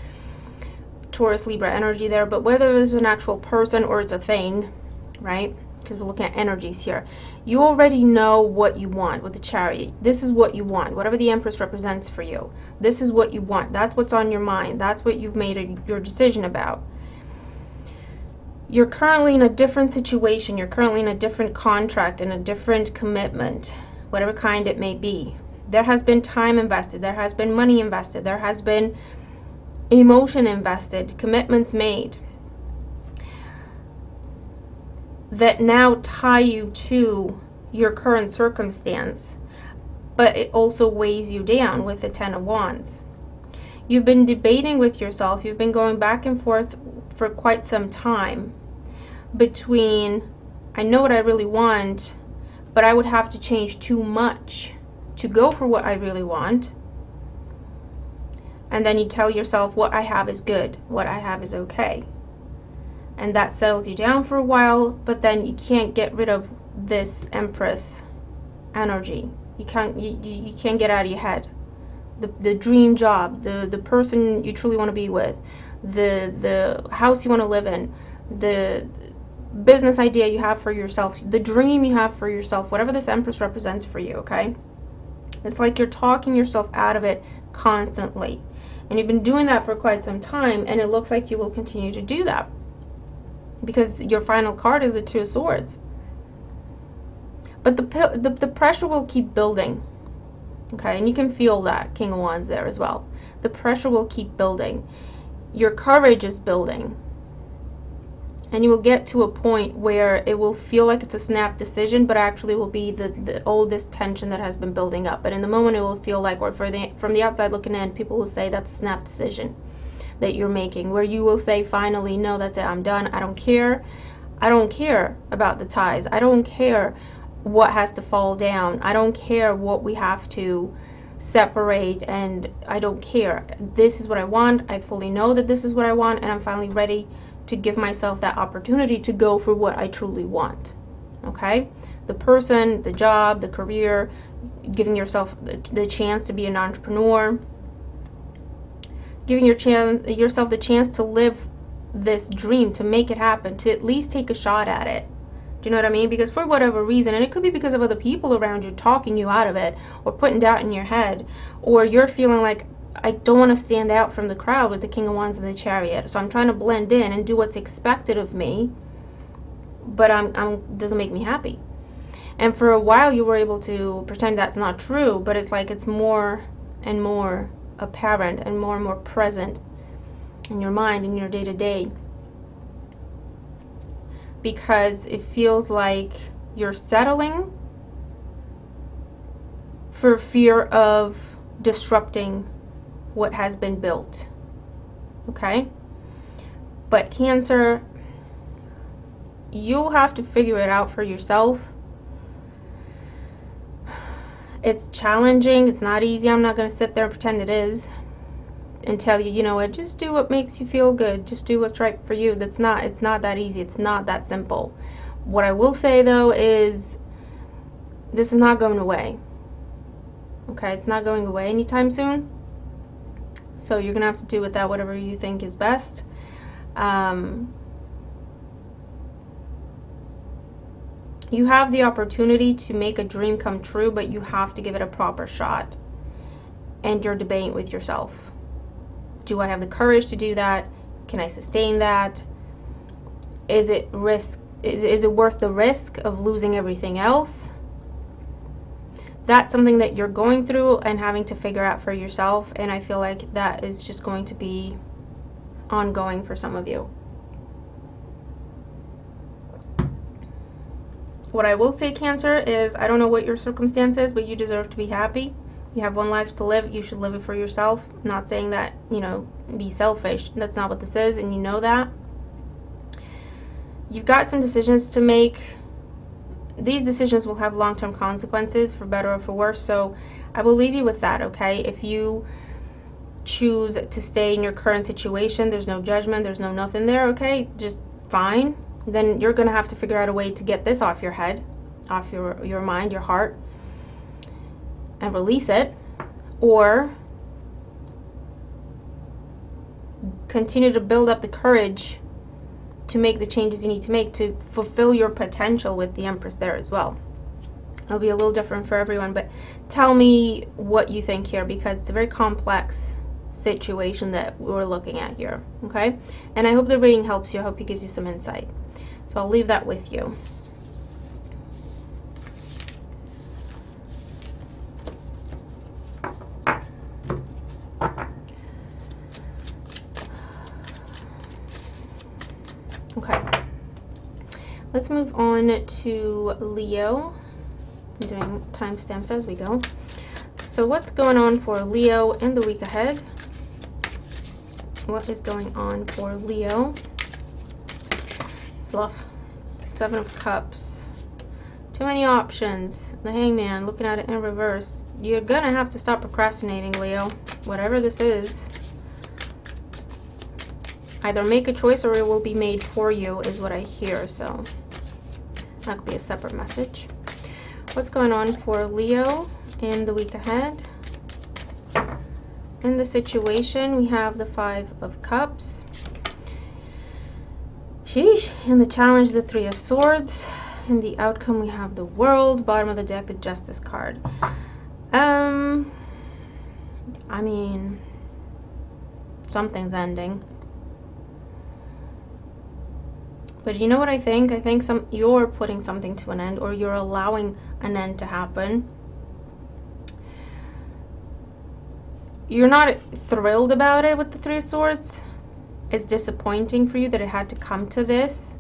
Taurus, Libra energy there, but whether it's an actual person or it's a thing, right? Because we're looking at energies here. You already know what you want with the Chariot. This is what you want. Whatever the Empress represents for you, this is what you want. That's what's on your mind. That's what you've made your decision about. You're currently in a different situation. You're currently in a different contract, in a different commitment, whatever kind it may be. There has been time invested. There has been money invested. There has been emotion invested, commitments made that now tie you to your current circumstance, but it also weighs you down with the Ten of Wands. You've been debating with yourself. You've been going back and forth for quite some time between, I know what I really want, but I would have to change too much to go for what I really want. And then you tell yourself, what I have is good, what I have is okay. And that settles you down for a while, but then you can't get rid of this Empress energy. You can't get out of your head. The dream job, the person you truly want to be with, the house you want to live in, the business idea you have for yourself, the dream you have for yourself, whatever this Empress represents for you, okay? It's like you're talking yourself out of it constantly. And you've been doing that for quite some time, and it looks like you will continue to do that, because your final card is the Two of Swords. But the pressure will keep building, okay? And you can feel that King of Wands there as well. The pressure will keep building. Your courage is building. And you will get to a point where it will feel like it's a snap decision, but actually will be the oldest tension that has been building up. But in the moment it will feel like, or from the outside looking in, people will say that's a snap decision that you're making, where you will say, finally, no, that's it, I'm done. I don't care. I don't care about the ties. I don't care what has to fall down. I don't care what we have to separate, and I don't care. This is what I want. I fully know that this is what I want, and I'm finally ready to give myself that opportunity to go for what I truly want. Okay? The person, the job, the career, giving yourself the chance to be an entrepreneur, giving yourself the chance to live this dream, to make it happen, to at least take a shot at it. Do you know what I mean? Because for whatever reason, and it could be because of other people around you talking you out of it, or putting doubt in your head, or you're feeling like, I don't want to stand out from the crowd with the King of Wands and the Chariot. So I'm trying to blend in and do what's expected of me, but doesn't make me happy. And for a while you were able to pretend that's not true, but it's like it's more and more apparent and more present in your mind, in your day-to-day, because it feels like you're settling for fear of disrupting what has been built. Okay? But Cancer, you'll have to figure it out for yourself. It's challenging. It's not easy. I'm not going to sit there and pretend it is and tell you, you know what, just do what makes you feel good. Just do what's right for you. It's not that easy. It's not that simple. What I will say, though, is this is not going away. Okay? It's not going away anytime soon. So you're going to have to do with that whatever you think is best. You have the opportunity to make a dream come true, but you have to give it a proper shot. And you're debating with yourself. Do I have the courage to do that? Can I sustain that? Is it worth the risk of losing everything else? That's something that you're going through and having to figure out for yourself, and I feel like that is just going to be ongoing for some of you. What I will say, Cancer, is I don't know what your circumstance is, but you deserve to be happy. You have one life to live. You should live it for yourself. I'm not saying that, you know, be selfish. That's not what this is, and you know that. You've got some decisions to make. These decisions will have long-term consequences, for better or for worse, so I will leave you with that, okay? If you choose to stay in your current situation, there's no judgment, there's no nothing there, okay? Just fine. Then you're going to have to figure out a way to get this off your head, off your mind, your heart, and release it, or continue to build up the courage to make the changes you need to make to fulfill your potential with the Empress there as well. It'll be a little different for everyone, but tell me what you think here, because it's a very complex situation that we're looking at here, okay? And I hope the reading helps you. I hope it gives you some insight. So I'll leave that with you. Okay, let's move on to Leo. I'm doing timestamps as we go. So what's going on for Leo in the week ahead? What is going on for Leo? Fluff. 7 of Cups. Too many options. The Hangman, looking at it in reverse. You're gonna have to stop procrastinating, Leo. Whatever this is. Either make a choice or it will be made for you, is what I hear. So that could be a separate message. What's going on for Leo in the week ahead? In the situation, we have the 5 of Cups. Sheesh. In the challenge, the 3 of Swords. In the outcome, we have the World. Bottom of the deck, the Justice card. I mean, something's ending. But you know what I think? I think you're putting something to an end, or you're allowing an end to happen. You're not thrilled about it with the 3 of Swords. It's disappointing for you that it had to come to this.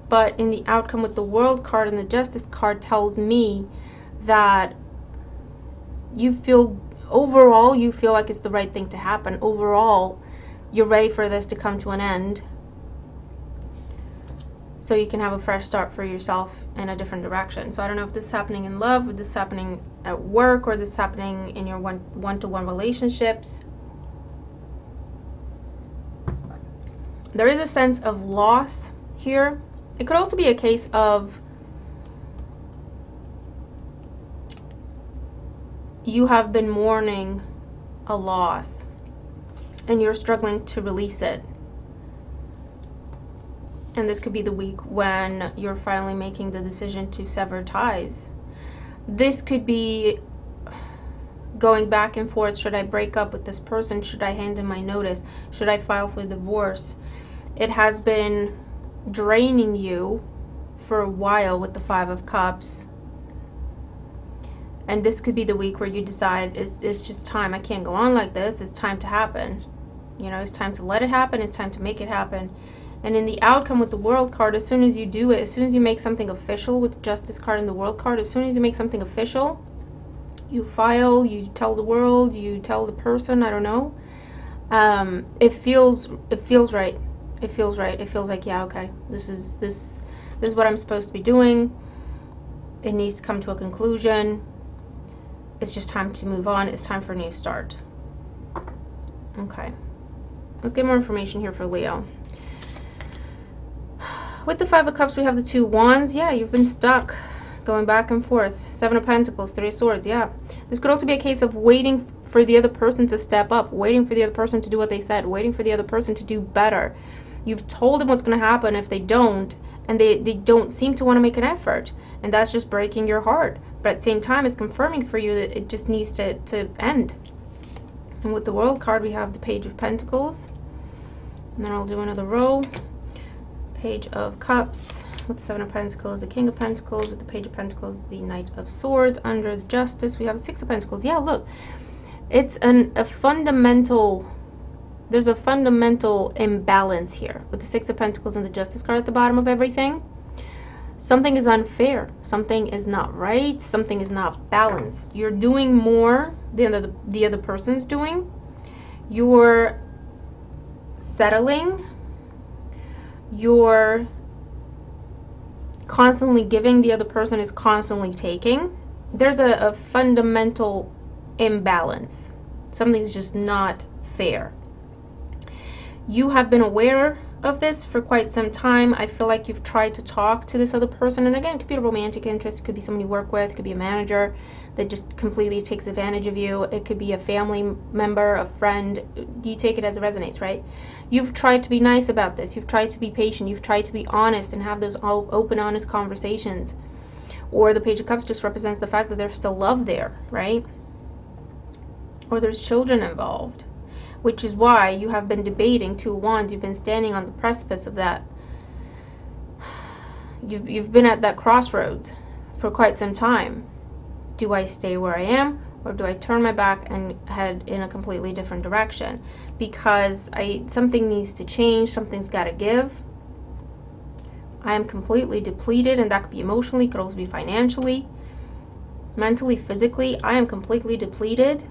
But in the outcome with the World card and the Justice card tells me that you feel, overall, you feel like it's the right thing to happen. Overall, you're ready for this to come to an end, so you can have a fresh start for yourself in a different direction. So I don't know if this is happening in love, or this is happening at work, or this is happening in your one-to-one relationships. There is a sense of loss here. It could also be a case of you have been mourning a loss and you're struggling to release it. And this could be the week when you're finally making the decision to sever ties. This could be going back and forth. Should I break up with this person? Should I hand in my notice? Should I file for divorce? It has been draining you for a while with the Five of Cups. And this could be the week where you decide, it's just time. I can't go on like this. It's time to happen. You know, it's time to let it happen. It's time to make it happen. And in the outcome with the World card, as soon as you do it, as soon as you make something official with the Justice card and the World card, as soon as you make something official, you file, you tell the world, you tell the person, I don't know. It feels right. It feels right. It feels like, yeah, okay, this is what I'm supposed to be doing. It needs to come to a conclusion. It's just time to move on. It's time for a new start. Okay. Let's get more information here for Leo. With the Five of Cups, we have the Two Wands. Yeah, you've been stuck, going back and forth. Seven of Pentacles, Three of Swords. Yeah. This could also be a case of waiting for the other person to step up, waiting for the other person to do what they said, waiting for the other person to do better. You've told them what's going to happen if they don't, and they don't seem to want to make an effort. And that's just breaking your heart. But at the same time, it's confirming for you that it just needs to end. And with the World card, we have the Page of Pentacles. And then I'll do another row. Page of Cups. With the Seven of Pentacles, the King of Pentacles. With the Page of Pentacles, the Knight of Swords. Under the Justice, we have the Six of Pentacles. Yeah, look. It's a fundamental... There's a fundamental imbalance here. With the Six of Pentacles and the Justice card at the bottom of everything. Something is unfair. Something is not right. Something is not balanced. You're doing more than the other person's doing. You're settling. You're constantly giving. The other person is constantly taking. There's a fundamental imbalance. Something's just not fair. You have been aware of this for quite some time. I feel like you've tried to talk to this other person, and again, it could be a romantic interest, it could be someone you work with, it could be a manager that just completely takes advantage of you, it could be a family member, a friend. You take it as it resonates, right? You've tried to be nice about this, you've tried to be patient, you've tried to be honest and have those open, honest conversations. Or the Page of Cups just represents the fact that there's still love there, right? Or there's children involved. Which is why you have been debating Two Wands. You've been standing on the precipice of that. You've been at that crossroads for quite some time. Do I stay where I am, or do I turn my back and head in a completely different direction? Because something needs to change. Something's got to give. I am completely depleted, and that could be emotionally, could also be financially, mentally, physically. I am completely depleted.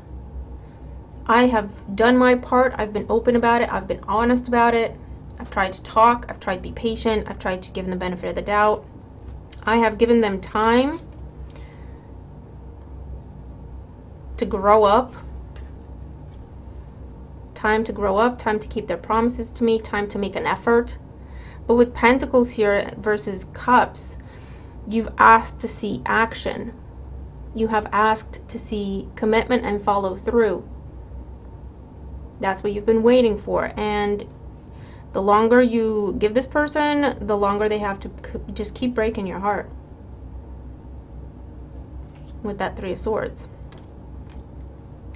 I have done my part. I've been open about it. I've been honest about it. I've tried to talk. I've tried to be patient. I've tried to give them the benefit of the doubt. I have given them time to grow up. Time to grow up. Time to keep their promises to me. Time to make an effort. But with Pentacles here versus Cups, you've asked to see action. You have asked to see commitment and follow through. That's what you've been waiting for, and the longer you give this person, the longer they have to just keep breaking your heart with that Three of Swords.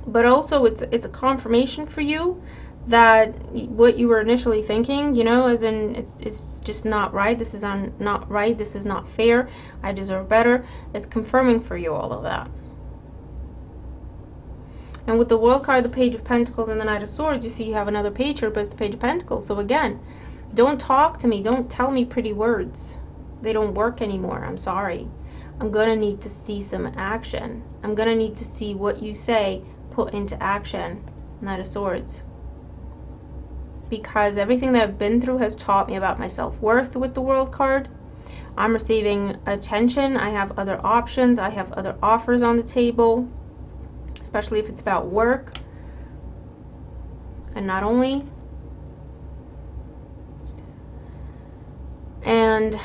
But also it's a confirmation for you that what you were initially thinking, you know, as in it's just not right, this is not right, this is not fair, I deserve better. It's confirming for you all of that. And with the World card, the Page of Pentacles, and the Knight of Swords, you see you have another page here, but it's the Page of Pentacles. So again, don't talk to me. Don't tell me pretty words. They don't work anymore. I'm sorry. I'm going to need to see some action. I'm going to need to see what you say put into action. Knight of Swords. Because everything that I've been through has taught me about my self-worth with the World card. I'm receiving attention. I have other options. I have other offers on the table. Especially if it's about work, and not only. And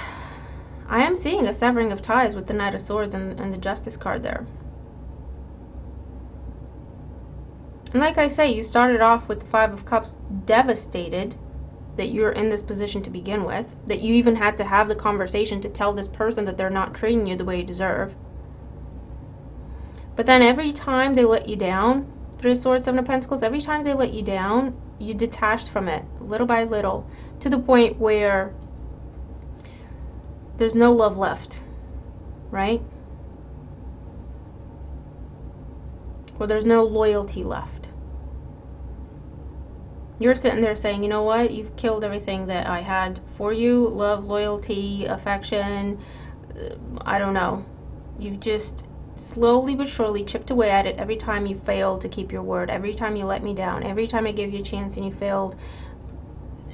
I am seeing a severing of ties with the Knight of Swords and the Justice card there. And like I say, you started off with the Five of Cups devastated that you're in this position to begin with, that you even had to have the conversation to tell this person that they're not treating you the way you deserve. But then every time they let you down, Three of Swords, Seven of Pentacles, every time they let you down, you detach from it little by little to the point where there's no love left, right? Or there's no loyalty left. You're sitting there saying, you know what? You've killed everything that I had for you. Love, loyalty, affection, I don't know. You've just slowly but surely chipped away at it every time you failed to keep your word. Every time you let me down. Every time I gave you a chance and you failed.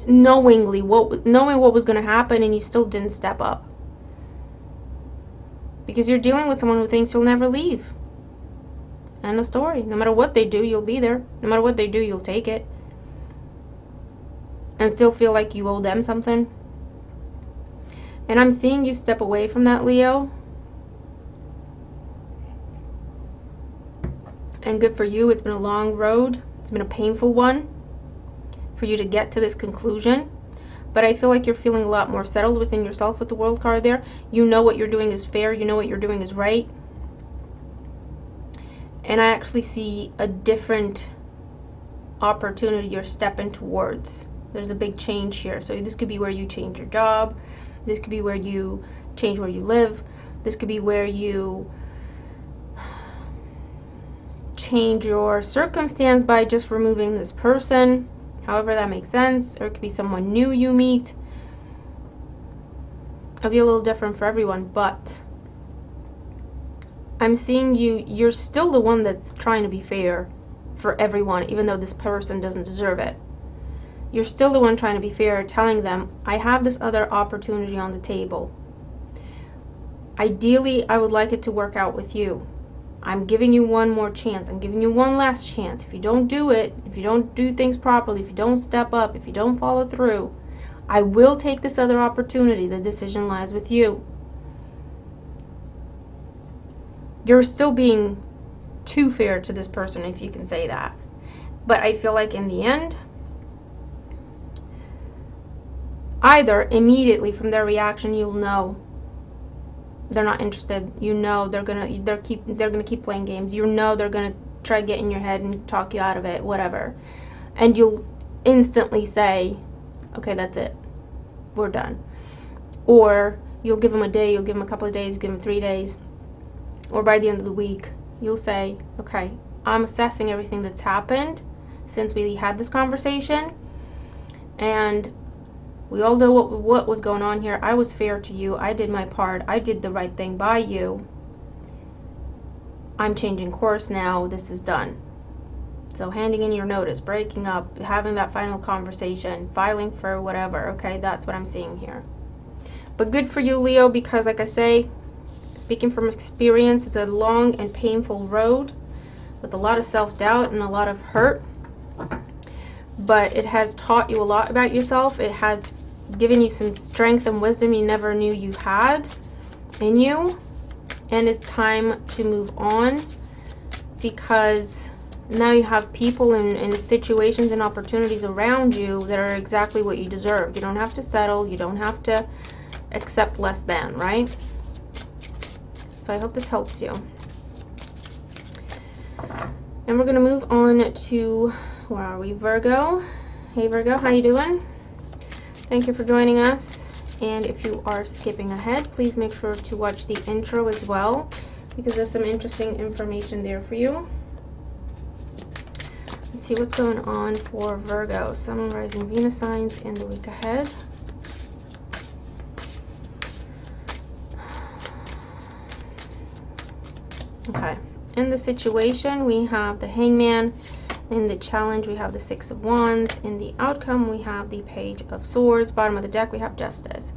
Knowing what was going to happen, and you still didn't step up. Because you're dealing with someone who thinks you'll never leave. End of story. No matter what they do, you'll be there. No matter what they do, you'll take it. And still feel like you owe them something. And I'm seeing you step away from that, Leo. And good for you. It's been a long road. It's been a painful one for you to get to this conclusion. But I feel like you're feeling a lot more settled within yourself with the World card there. You know what you're doing is fair. You know what you're doing is right. And I actually see a different opportunity you're stepping towards. There's a big change here. So this could be where you change your job. This could be where you change where you live. This could be where you change your circumstance by just removing this person. However that makes sense. Or it could be someone new you meet. It'll be a little different for everyone, but I'm seeing you're still the one that's trying to be fair for everyone, even though this person doesn't deserve it. You're still the one trying to be fair, telling them, I have this other opportunity on the table. Ideally, I would like it to work out with you. I'm giving you one more chance. I'm giving you one last chance. If you don't do it, if you don't do things properly, if you don't step up, if you don't follow through, I will take this other opportunity. The decision lies with you. You're still being too fair to this person, if you can say that. But I feel like in the end, either immediately from their reaction, you'll know they're not interested. You know they're gonna keep playing games. You know they're gonna try to get in your head and talk you out of it, whatever. And you'll instantly say, okay, that's it. We're done. Or you'll give them a day, you'll give them a couple of days, you'll give them 3 days. Or by the end of the week, you'll say, okay, I'm assessing everything that's happened since we had this conversation. And we all know what was going on here. I was fair to you. I did my part. I did the right thing by you. I'm changing course now. This is done. So handing in your notice, breaking up, having that final conversation, filing for whatever. Okay, that's what I'm seeing here. But good for you, Leo, because like I say, speaking from experience, it's a long and painful road with a lot of self-doubt and a lot of hurt. But it has taught you a lot about yourself. It has given you some strength and wisdom you never knew you had in you. And it's time to move on, because now you have people and situations and opportunities around you that are exactly what you deserve. You don't have to settle. You don't have to accept less than, right? So I hope this helps you. And we're going to move on to, where are we, Virgo. Hey Virgo, how you doing? Thank you for joining us. And if you are skipping ahead, please make sure to watch the intro as well, because there's some interesting information there for you. Let's see what's going on for Virgo. Sun, Moon, Rising, Venus signs in the week ahead. Okay, in the situation we have the Hangman. In the challenge we have the Six of Wands. In the outcome we have the Page of Swords. Bottom of the deck we have Justice.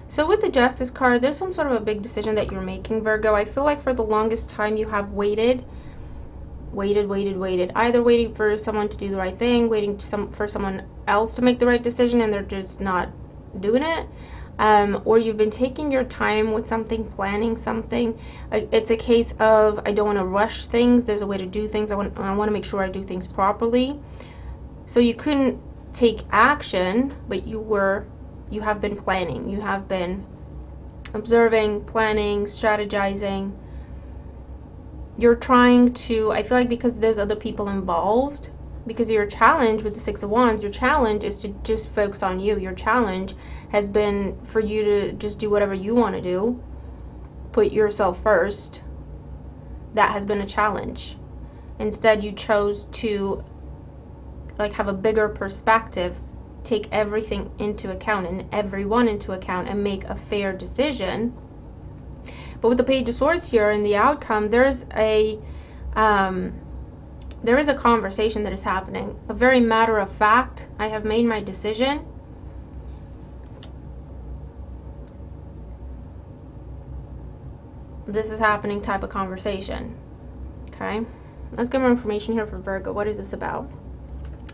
So with the Justice card, there's some sort of a big decision that you're making, Virgo. I feel like for the longest time you have waited. Either waiting for someone to do the right thing, waiting for someone else to make the right decision and they're just not doing it. Or you've been taking your time with something, planning something. It's a case of, I don't want to rush things. There's a way to do things. I want to make sure I do things properly. So you couldn't take action, but you have been planning. You have been observing, planning, strategizing. you're trying to, I feel like because there's other people involved, because your challenge with the Six of Wands, your challenge is to just focus on you. Your challenge has been for you to just do whatever you want to do. Put yourself first. That has been a challenge. Instead, you chose to like have a bigger perspective, take everything into account and everyone into account and make a fair decision. But with the Page of Swords here in the outcome, there is a conversation that is happening. A very matter of fact, I have made my decision. This is happening type of conversation. Okay, let's get more information here for Virgo. What is this about?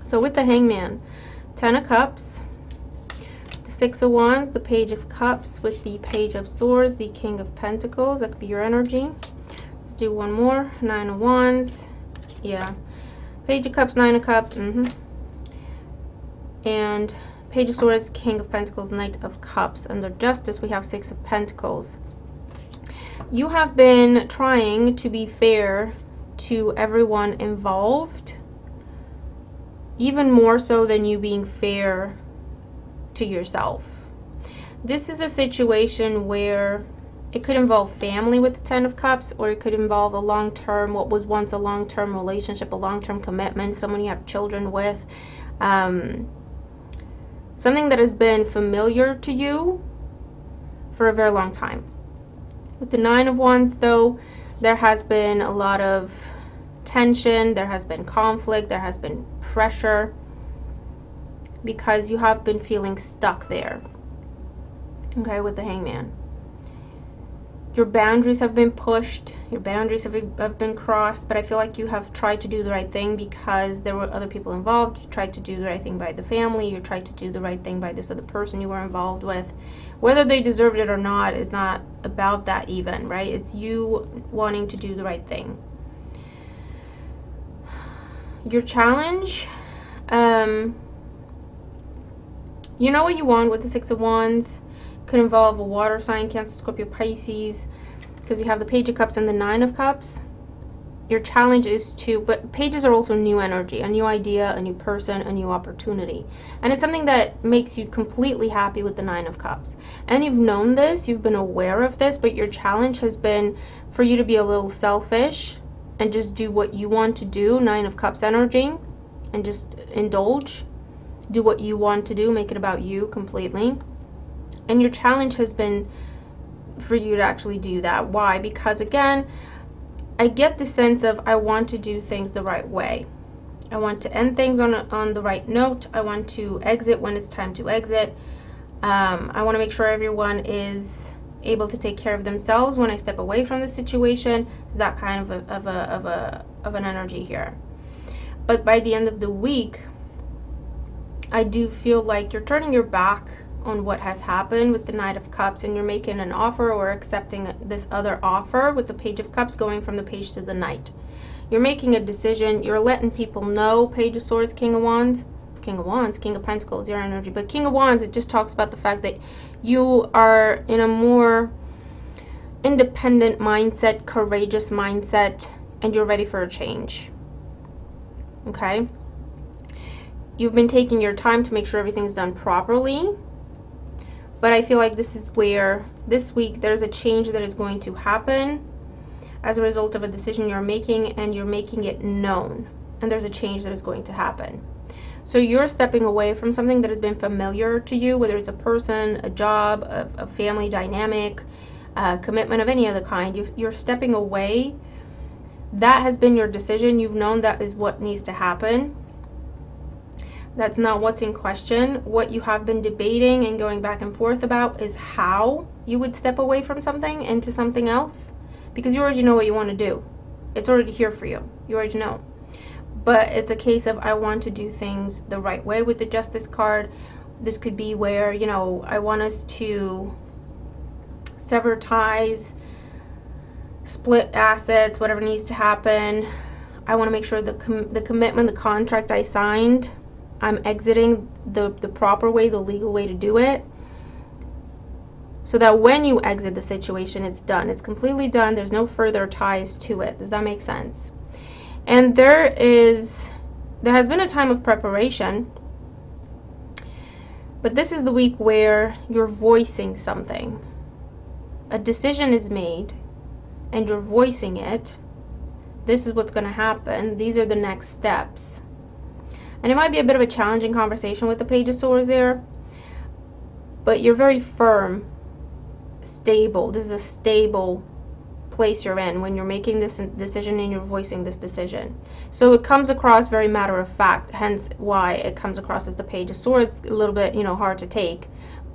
So with the Hangman, 10 of Cups, the Six of Wands, the Page of Cups with the Page of Swords, the King of Pentacles. That could be your energy. Let's do one more. 9 of Wands. Yeah. Page of Cups, 9 of Cups. And Page of Swords, King of Pentacles, Knight of Cups. Under Justice, we have 6 of Pentacles. You have been trying to be fair to everyone involved, even more so than you being fair to yourself. This is a situation where it could involve family with the 10 of Cups, or it could involve a long-term, what was once a long-term relationship, a long-term commitment, someone you have children with, something that has been familiar to you for a very long time. With the 9 of Wands, though, there has been a lot of tension, there has been conflict, there has been pressure, because you have been feeling stuck there. Okay, with the Hangman. Your boundaries have been pushed, your boundaries have been crossed, but I feel like you have tried to do the right thing because there were other people involved. You tried to do the right thing by the family, you tried to do the right thing by this other person you were involved with. Whether they deserved it or not is not about that even, right? It's you wanting to do the right thing. Your challenge, you know what you want with the Six of Wands. Could involve a water sign, Cancer, Scorpio, Pisces, because you have the Page of Cups and the 9 of Cups. Your challenge is to, but pages are also new energy, a new idea, a new person, a new opportunity. And it's something that makes you completely happy with the 9 of Cups. And you've known this, you've been aware of this, but your challenge has been for you to be a little selfish and just do what you want to do, 9 of Cups energy, and just indulge. Do what you want to do, make it about you completely. And your challenge has been for you to actually do that. Why? Because again, I get the sense of I want to do things the right way. I want to end things on the right note. I want to exit when it's time to exit. I want to make sure everyone is able to take care of themselves when I step away from the situation. It's that kind of an energy here. But by the end of the week, I do feel like you're turning your back on what has happened with the Knight of Cups, and you're making an offer or accepting this other offer with the Page of Cups going from the Page to the Knight. You're making a decision. You're letting people know. Page of Swords, King of Wands, King of Pentacles, your energy. But King of Wands, it just talks about the fact that you are in a more independent mindset, courageous mindset, and you're ready for a change. Okay? You've been taking your time to make sure everything's done properly. But I feel like this is where this week there's a change that is going to happen as a result of a decision you're making, and you're making it known. And there's a change that is going to happen. So you're stepping away from something that has been familiar to you, whether it's a person, a job, a family dynamic, commitment of any other kind. You're stepping away. That has been your decision. You've known that is what needs to happen. That's not what's in question. What you have been debating and going back and forth about is how you would step away from something into something else, because you already know what you want to do. It's already here for you. You already know. But it's a case of I want to do things the right way with the Justice card. This could be where, you know, I want us to sever ties, split assets, whatever needs to happen. I want to make sure the commitment, the contract I signed, I'm exiting the proper way, the legal way to do it. so that when you exit the situation, it's done. It's completely done. There's no further ties to it. Does that make sense? And there has been a time of preparation, but this is the week where you're voicing something. A decision is made and you're voicing it. This is what's going to happen. These are the next steps. And it might be a bit of a challenging conversation with the Page of Swords there, but you're very firm, stable. This is a stable place you're in when you're making this decision and you're voicing this decision. So it comes across very matter of fact, hence why it comes across as the Page of Swords, a little bit, hard to take.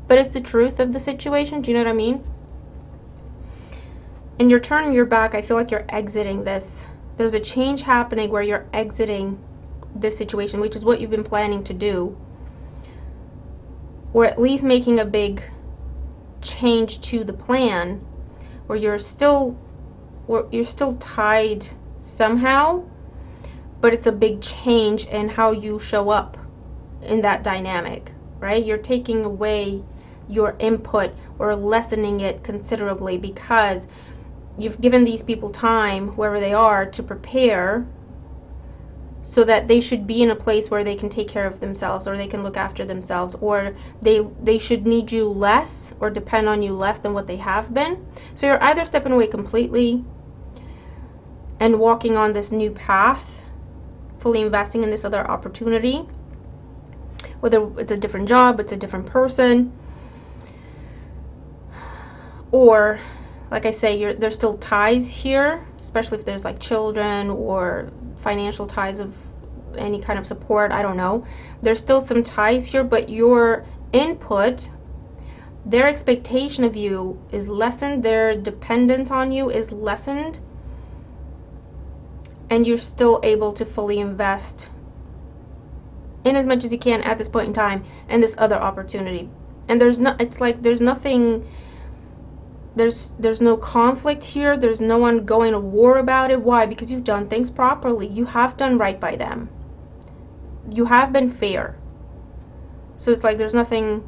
But it's the truth of the situation. Do you know what I mean? And you're turning your back. I feel like you're exiting this. There's a change happening where you're exiting this situation, which is what you've been planning to do, or at least making a big change to the plan, where you're still tied somehow, but it's a big change in how you show up in that dynamic, right? You're taking away your input or lessening it considerably because you've given these people time, wherever they are, to prepare so that they should be in a place where they can take care of themselves, or they can look after themselves, or they should need you less or depend on you less than what they have been. So you're either stepping away completely and walking on this new path, fully investing in this other opportunity, whether it's a different job, it's a different person, or like I say, there's still ties here, especially if there's like children or financial ties of any kind of support. I don't know. There's still some ties here, but your input, their expectation of you is lessened, their dependence on you is lessened, and you're still able to fully invest in as much as you can at this point in time in this other opportunity. And there's no, it's like there's nothing, there's no conflict here. There's no one going to war about it. Why? Because you've done things properly. You have done right by them. You have been fair. So it's like there's nothing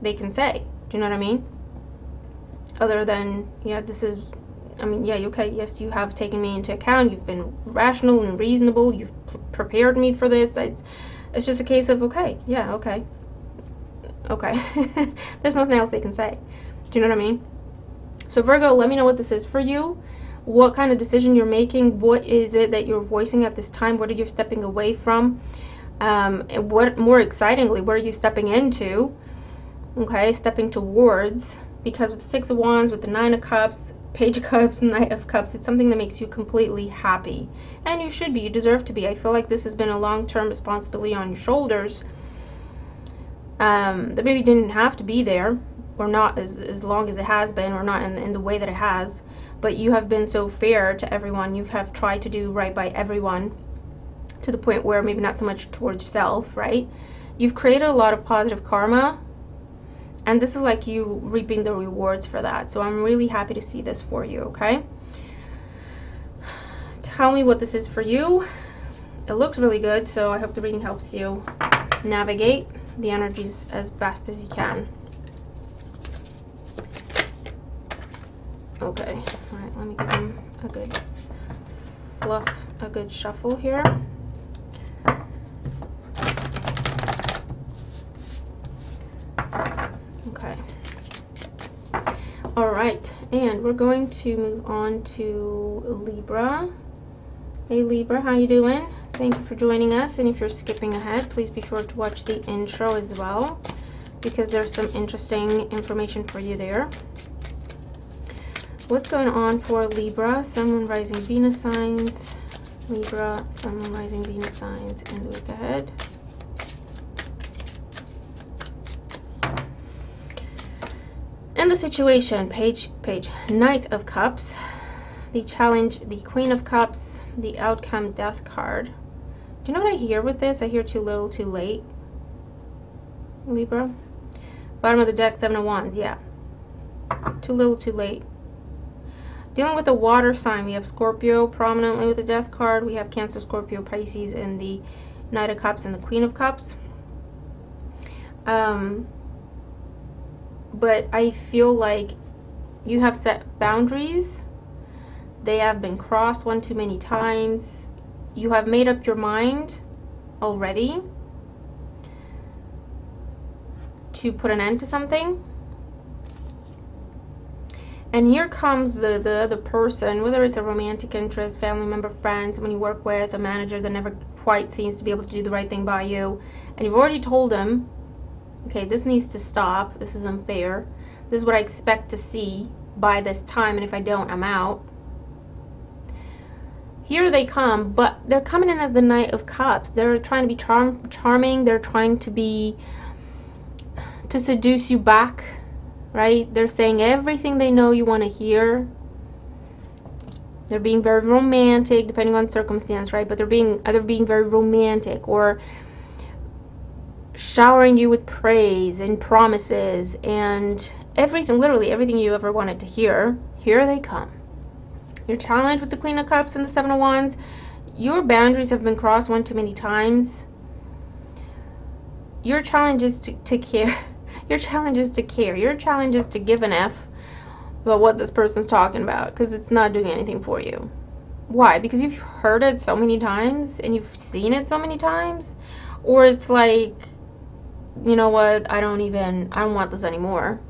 they can say. Do you know what I mean? Other than, yeah, this is, I mean, yeah, okay, yes, you have taken me into account. You've been rational and reasonable. You've prepared me for this. It's just a case of, okay, yeah, okay. Okay. There's nothing else they can say. Do you know what I mean? So Virgo, let me know what this is for you. What kind of decision you're making. What is it that you're voicing at this time? What are you stepping away from? And what, more excitingly, what are you stepping into? Okay, stepping towards. Because with the Six of Wands, with the Nine of Cups, Page of Cups, Knight of Cups, it's something that makes you completely happy. And you should be. You deserve to be. I feel like this has been a long-term responsibility on your shoulders that maybe didn't have to be there, or not as long as it has been, or not in the way that it has. But you have been so fair to everyone. You have tried to do right by everyone to the point where maybe not so much towards yourself, right? You've created a lot of positive karma, and this is like you reaping the rewards for that. So I'm really happy to see this for you, okay? Tell me what this is for you. It looks really good, so I hope the reading helps you navigate the energies as best as you can. Okay, all right, let me give them a good fluff, a good shuffle here. Okay. All right, and we're going to move on to Libra. Hey Libra, how you doing? Thank you for joining us, and if you're skipping ahead, please be sure to watch the intro as well, because there's some interesting information for you there. What's going on for Libra, Sun, Moon, Rising, Venus signs? Libra, Sun, Moon, Rising, Venus signs in the week ahead. And the situation, page, Knight of Cups, the challenge, the Queen of Cups, the outcome, Death card. Do you know what I hear with this? I hear too little, too late. Libra. Bottom of the deck, Seven of Wands, yeah. Too little, too late. Dealing with a water sign, we have Scorpio prominently with the Death card. We have Cancer, Scorpio, Pisces, and the Knight of Cups and the Queen of Cups. but I feel like you have set boundaries. They have been crossed one too many times. You have made up your mind already to put an end to something. And here comes the other person, whether it's a romantic interest, family member, friend, someone you work with, a manager that never quite seems to be able to do the right thing by you. And you've already told them, okay, this needs to stop. This is unfair. This is what I expect to see by this time. And if I don't, I'm out. Here they come, but they're coming in as the Knight of Cups. They're trying to be charming. They're trying to seduce you back. Right? They're saying everything they know you want to hear. They're being very romantic, depending on circumstance, right? But they're either being very romantic or showering you with praise and promises and everything, literally everything you ever wanted to hear. Here they come. You're challenged with the Queen of Cups and the Seven of Wands. Your boundaries have been crossed one too many times. Your challenge is to care. Your challenge is to care. Your challenge is to give an F about what this person's talking about, because it's not doing anything for you. Why? Because you've heard it so many times and you've seen it so many times. Or it's like, you know what, I don't want this anymore.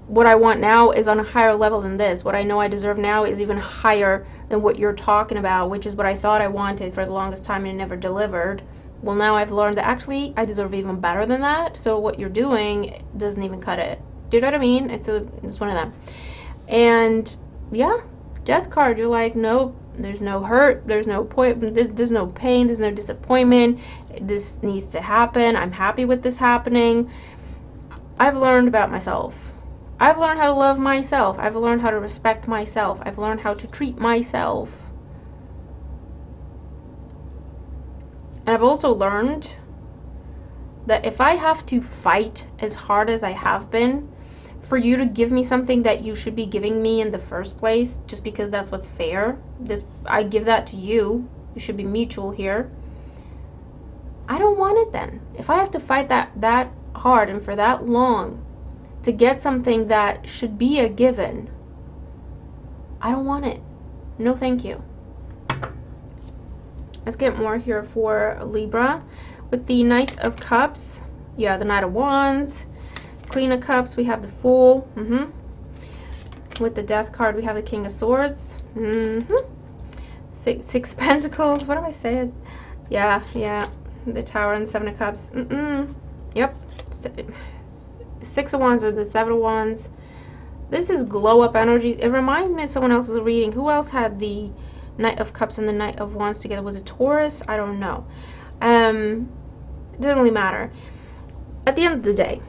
What I want now is on a higher level than this. What I know I deserve now is even higher than what you're talking about, which is what I thought I wanted for the longest time and it never delivered. Well, now I've learned that actually I deserve even better than that. So what you're doing doesn't even cut it. Do you know what I mean? It's one of them. And yeah, Death card. You're like, nope. There's no hurt. There's no point. There's no pain. There's no disappointment. This needs to happen. I'm happy with this happening. I've learned about myself. I've learned how to love myself. I've learned how to respect myself. I've learned how to treat myself. And I've also learned that if I have to fight as hard as I have been for you to give me something that you should be giving me in the first place, just because that's what's fair, I give that to you, it should be mutual here, I don't want it then. If I have to fight that hard and for that long to get something that should be a given, I don't want it. No thank you. Let's get more here for Libra. With the Knight of Cups, yeah, the Knight of Wands. Queen of Cups, we have the Fool. With the Death card, we have the King of Swords. Six Pentacles. What am I saying? Yeah. The Tower and the Seven of Cups. Yep. Six of Wands or the Seven of Wands. This is glow up energy. It reminds me of someone else's reading. Who else had the Knight of Cups and the Knight of Wands together? Was it Taurus? I don't know. It doesn't really matter. At the end of the day,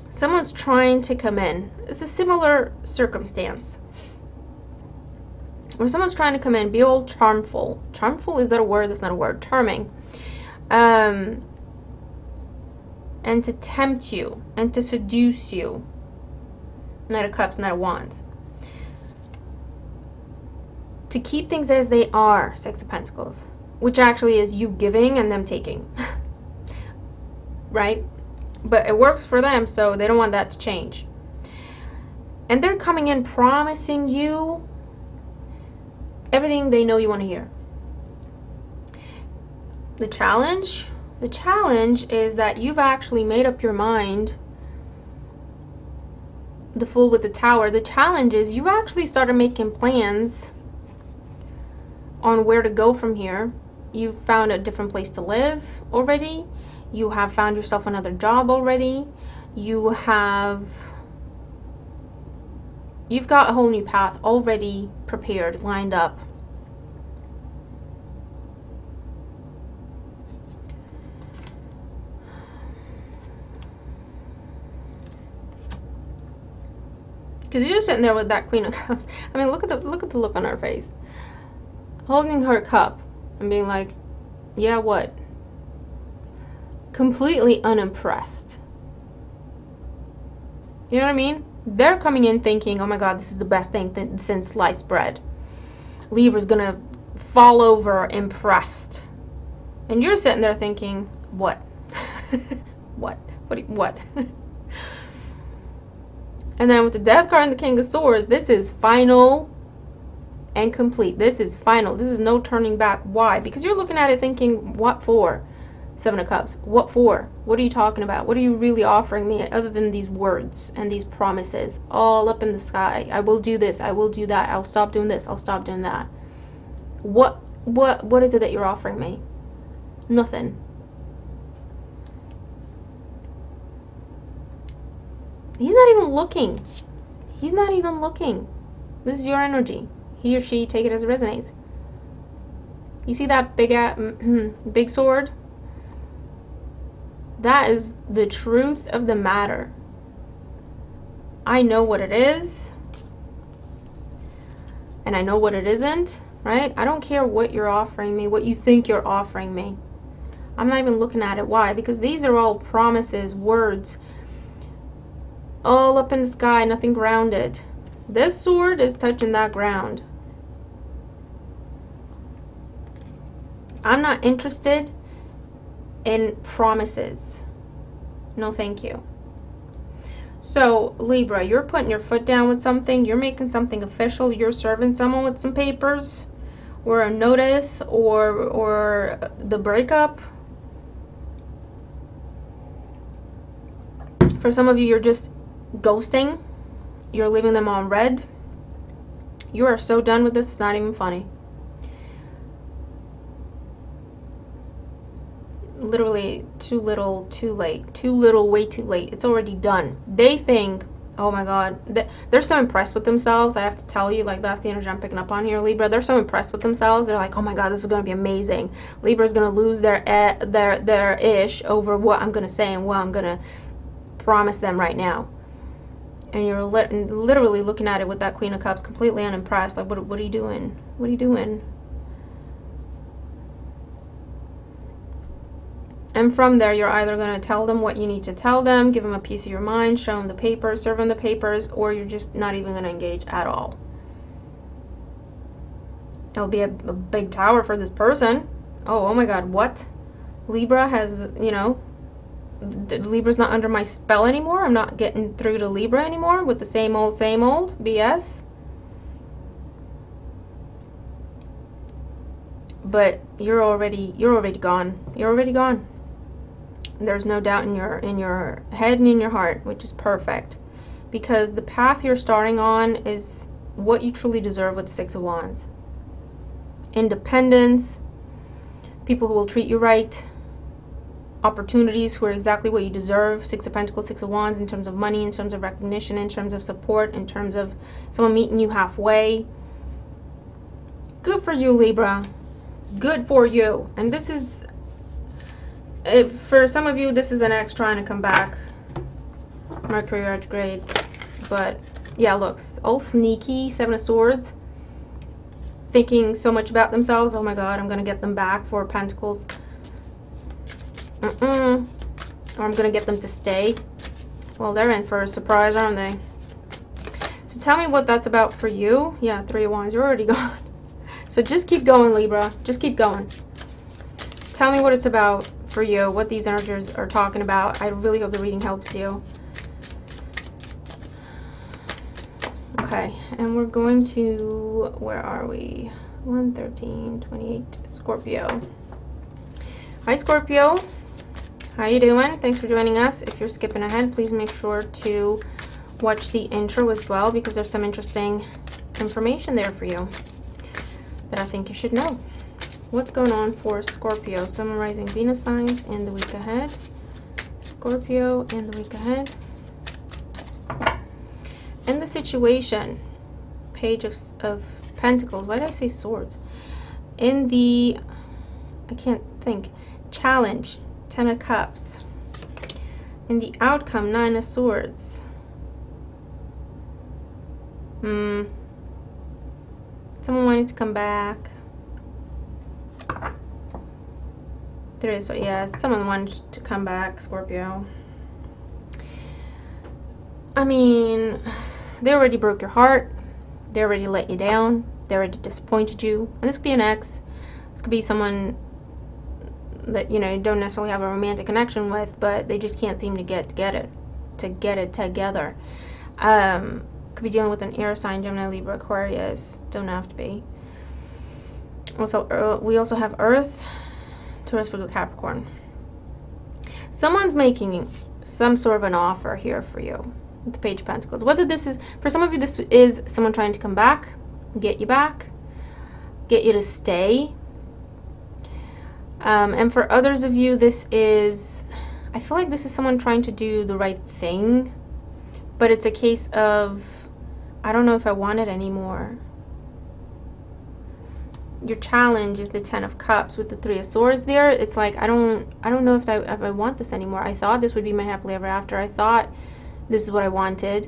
someone's trying to come in. It's a similar circumstance where someone's trying to come in, be all charmful. Charmful, is that a word? That's not a word. Charming. And to tempt you and to seduce you. Knight of Cups, Knight of Wands. To keep things as they are, Six of Pentacles, which actually is you giving and them taking. Right? But it works for them, so they don't want that to change. And they're coming in promising you everything they know you want to hear. The challenge is that you've actually made up your mind. The Fool with the Tower. The challenge is you've actually started making plans on where to go from here. You've found a different place to live already. You have found yourself another job already. You've got a whole new path already prepared, lined up. Because you're sitting there with that Queen of Cups. I mean, look at the look on her face. Holding her cup and being like, yeah, what? Completely unimpressed. You know what I mean? They're coming in thinking, oh my God, this is the best thing since sliced bread. Libra's gonna fall over impressed. And you're sitting there thinking, what? What? What? And then with the Death card and the King of Swords, this is final and complete. This is final. This is no turning back. Why? Because you're looking at it thinking, what for? Seven of Cups. What for? What are you talking about? What are you really offering me other than these words and these promises all up in the sky? I will do this. I will do that. I'll stop doing this. I'll stop doing that. What is it that you're offering me? Nothing. He's not even looking. He's not even looking. This is your energy. He or she, take it as it resonates. You see that big sword? That is the truth of the matter. I know what it is. And I know what it isn't, right? I don't care what you're offering me, what you think you're offering me. I'm not even looking at it. Why? Because these are all promises, words, all up in the sky, nothing grounded. This sword is touching that ground. I'm not interested in promises. No, thank you. So, Libra, you're putting your foot down with something. You're making something official. You're serving someone with some papers or a notice or the breakup. For some of you, you're just ghosting. You're leaving them on red. You are so done with this, it's not even funny. Literally, too little, too late. Too little, way too late. It's already done. They think, oh my god, they're so impressed with themselves. I have to tell you, like, that's the energy I'm picking up on here, Libra. They're so impressed with themselves. They're like, oh my god, this is going to be amazing. Libra's going to lose their ish over what I'm going to say and what I'm going to promise them right now. And you're literally looking at it with that Queen of Cups, completely unimpressed. Like, what are you doing? What are you doing? And from there, you're either going to tell them what you need to tell them, give them a piece of your mind, show them the papers, serve them the papers, or you're just not even going to engage at all. It'll be a big tower for this person. Oh my god, what? Libra has, you know, Libra's not under my spell anymore. I'm not getting through to Libra anymore with the same old BS. But you're already gone. You're already gone. There's no doubt in your head and in your heart, which is perfect, because the path you're starting on is what you truly deserve with the Six of Wands. Independence, people who will treat you right, opportunities who are exactly what you deserve. Six of Pentacles, Six of Wands, in terms of money, in terms of recognition, in terms of support, in terms of someone meeting you halfway. Good for you, Libra. Good for you. And this is, for some of you, this is an ex trying to come back. Mercury retrograde. But yeah, look, all sneaky, Seven of Swords, thinking so much about themselves. Oh my god, I'm gonna get them back. Four of Pentacles. Or I'm gonna get them to stay. Well, they're in for a surprise, aren't they? So tell me what that's about for you. Yeah, Three of Wands. You're already gone. So just keep going, Libra. Just keep going. Tell me what it's about for you, what these energies are talking about. I really hope the reading helps you. Okay, and we're going to, where are we? 113, Scorpio. Hi, Scorpio. How you doing? Thanks for joining us. If you're skipping ahead, please make sure to watch the intro as well, because there's some interesting information there for you that I think you should know. What's going on for Scorpio? Sun, rising, Venus signs in the week ahead. Scorpio in the week ahead. In the situation, Page of Pentacles. Why did I say Swords? In the, I can't think, challenge, Ten of Cups. In the outcome, Nine of Swords. Someone wanted to come back. There is, yeah, someone wanted to come back, Scorpio. I mean, they already broke your heart. They already let you down. They already disappointed you. And this could be an ex. This could be someone that, you know, you don't necessarily have a romantic connection with, but they just can't seem to get it together. Could be dealing with an air sign, Gemini, Libra, Aquarius. Don't have to be. Also, we also have Earth, Taurus, Virgo, Capricorn. Someone's making some sort of an offer here for you with the Page of Pentacles. Whether this is, for some of you, this is someone trying to come back, get you to stay. And for others of you, this is, I feel like this is someone trying to do the right thing, but it's a case of, I don't know if I want it anymore. Your challenge is the Ten of Cups with the Three of Swords there. It's like, I don't know if I want this anymore. I thought this would be my happily ever after. I thought this is what I wanted.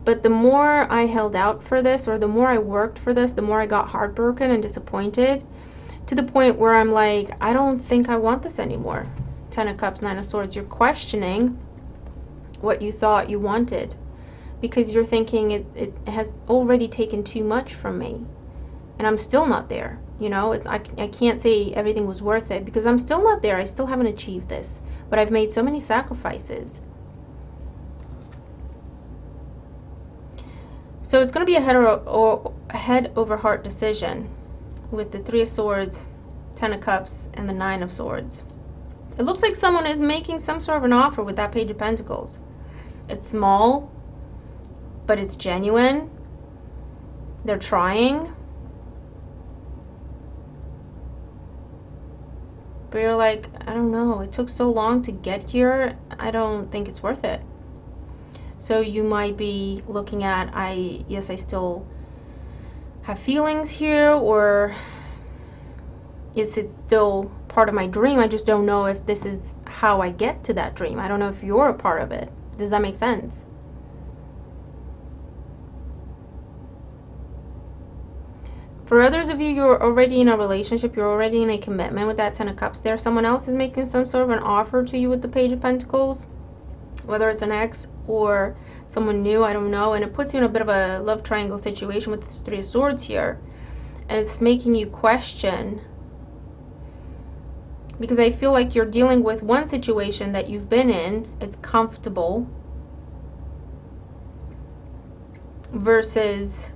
But the more I held out for this, or the more I worked for this, the more I got heartbroken and disappointed, to the point where I'm like, I don't think I want this anymore. Ten of Cups, Nine of Swords. You're questioning what you thought you wanted, because you're thinking it has already taken too much from me, and I'm still not there. You know, I can't say everything was worth it, because I'm still not there. I still haven't achieved this, but I've made so many sacrifices. So it's going to be a head over heart decision with the Three of Swords, Ten of Cups, and the Nine of Swords. It looks like someone is making some sort of an offer with that Page of Pentacles. It's small, but it's genuine. They're trying. But you're like, I don't know, it took so long to get here. I don't think it's worth it. So you might be looking at, yes, I still have feelings here, or is it still part of my dream? I just don't know if this is how I get to that dream. I don't know if you're a part of it. Does that make sense? For others of you, you're already in a relationship, you're already in a commitment with that Ten of Cups there. Someone else is making some sort of an offer to you with the Page of Pentacles, whether it's an ex or someone new, I don't know. And it puts you in a bit of a love triangle situation with this Three of Swords here. And it's making you question, because I feel like you're dealing with one situation that you've been in, it's comfortable, versus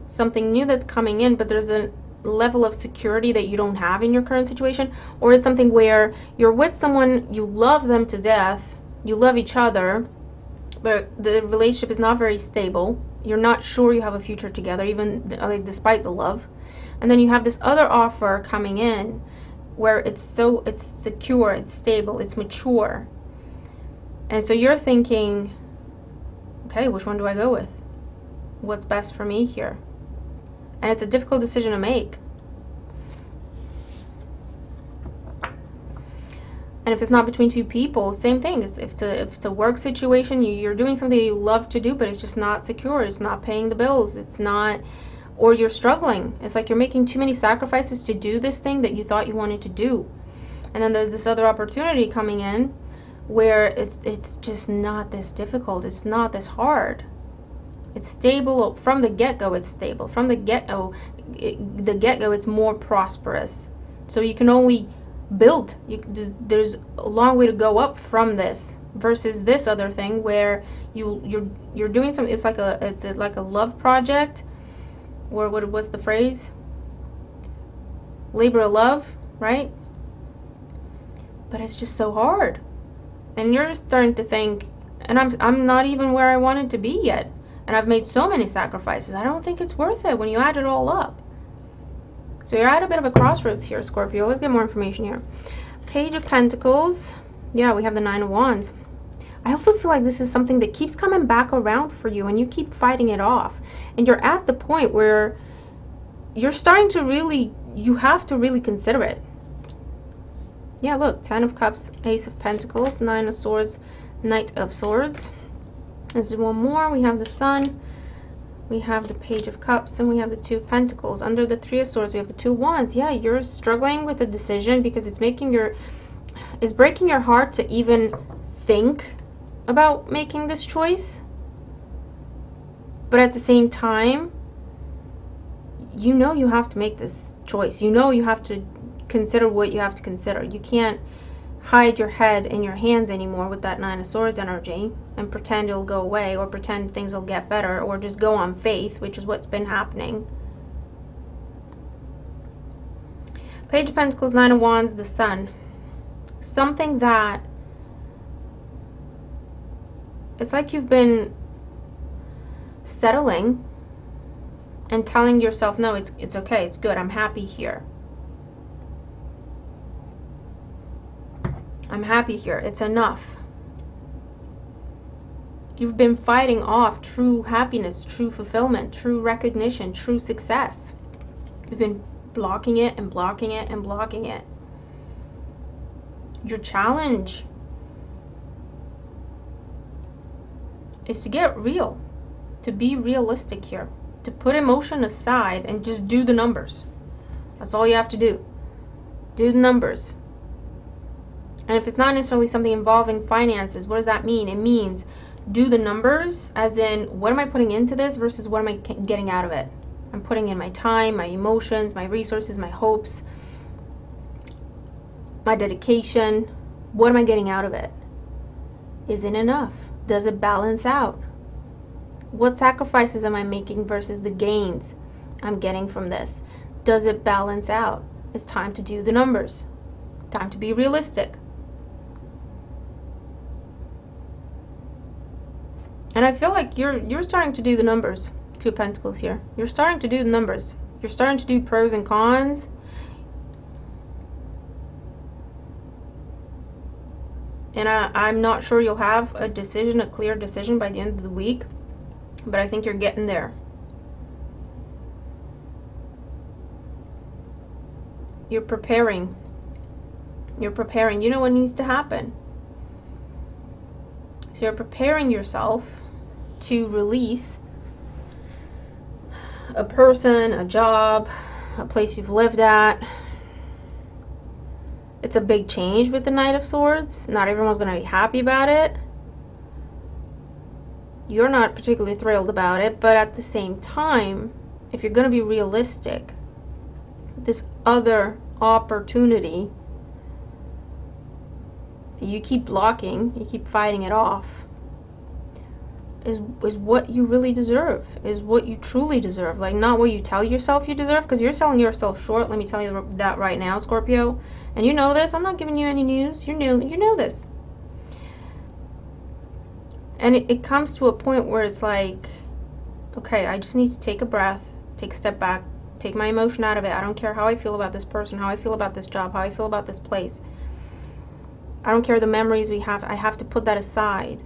something new that's coming in, but there's a level of security that you don't have in your current situation. Or it's something where you're with someone, you love them to death, you love each other, but the relationship is not very stable. You're not sure you have a future together, even like despite the love. And then you have this other offer coming in where it's secure, it's stable, it's mature. And so you're thinking, okay, which one do I go with? What's best for me here? And it's a difficult decision to make. And if it's not between two people, same thing. If it's a work situation, you're doing something you love to do, but it's just not secure. It's not paying the bills. It's not, or you're struggling. It's like you're making too many sacrifices to do this thing that you thought you wanted to do. And then there's this other opportunity coming in where it's just not this difficult. It's not this hard. It's stable from the get-go. It's stable from the get-go. It's more prosperous. So you can only build. There's a long way to go up from this, versus this other thing where you're doing something. It's like a love project, or what's the phrase? Labor of love, right? But it's just so hard, and you're starting to think, and I'm not even where I wanted to be yet. And I've made so many sacrifices. I don't think it's worth it when you add it all up. So you're at a bit of a crossroads here, Scorpio. Let's get more information here. Page of Pentacles. Yeah, we have the Nine of Wands. I also feel like this is something that keeps coming back around for you, and you keep fighting it off. And you're at the point where you're starting to you have to really consider it. Yeah, look, Ten of Cups, Ace of Pentacles, Nine of Swords, Knight of Swords. Let's do one more. We have the Sun, we have the Page of Cups, and we have the Two of Pentacles. Under the Three of Swords, we have the Two of Wands. Yeah, you're struggling with a decision because it's breaking your heart to even think about making this choice. But at the same time, you know you have to make this choice. You know you have to consider what you have to consider. You can't hide your head in your hands anymore with that Nine of Swords energy and pretend it'll go away, or pretend things will get better, or just go on faith, which is what's been happening. Page of Pentacles, Nine of Wands, the Sun. Something that it's like you've been settling and telling yourself, no, it's okay, it's good, I'm happy here. I'm happy here, it's enough. You've been fighting off true happiness, true fulfillment, true recognition, true success. You've been blocking it and blocking it and blocking it. Your challenge is to get real, to be realistic here, to put emotion aside and just do the numbers. That's all you have to do. Do the numbers. And if it's not necessarily something involving finances, what does that mean? It means do the numbers, as in, what am I putting into this versus what am I getting out of it? I'm putting in my time, my emotions, my resources, my hopes, my dedication. What am I getting out of it? Is it enough? Does it balance out? What sacrifices am I making versus the gains I'm getting from this? Does it balance out? It's time to do the numbers. Time to be realistic. And I feel like you're starting to do the numbers. Two of Pentacles here. You're starting to do the numbers. You're starting to do pros and cons. And I'm not sure you'll have a decision, a clear decision by the end of the week. But I think you're getting there. You're preparing. You're preparing. You know what needs to happen. So you're preparing yourself to release a person, a job, a place you've lived at. It's a big change with the Knight of Swords. Not everyone's going to be happy about it. You're not particularly thrilled about it, but at the same time, if you're going to be realistic, this other opportunity you keep blocking, you keep fighting it off, is what you really deserve, is what you truly deserve. Like, not what you tell yourself you deserve, because you're selling yourself short. Let me tell you that right now, Scorpio. And you know this. I'm not giving you any news. You know this. And it comes to a point where it's like, okay, I just need to take a breath, take a step back, take my emotion out of it. I don't care how I feel about this person, how I feel about this job, how I feel about this place. I don't care the memories we have. I have to put that aside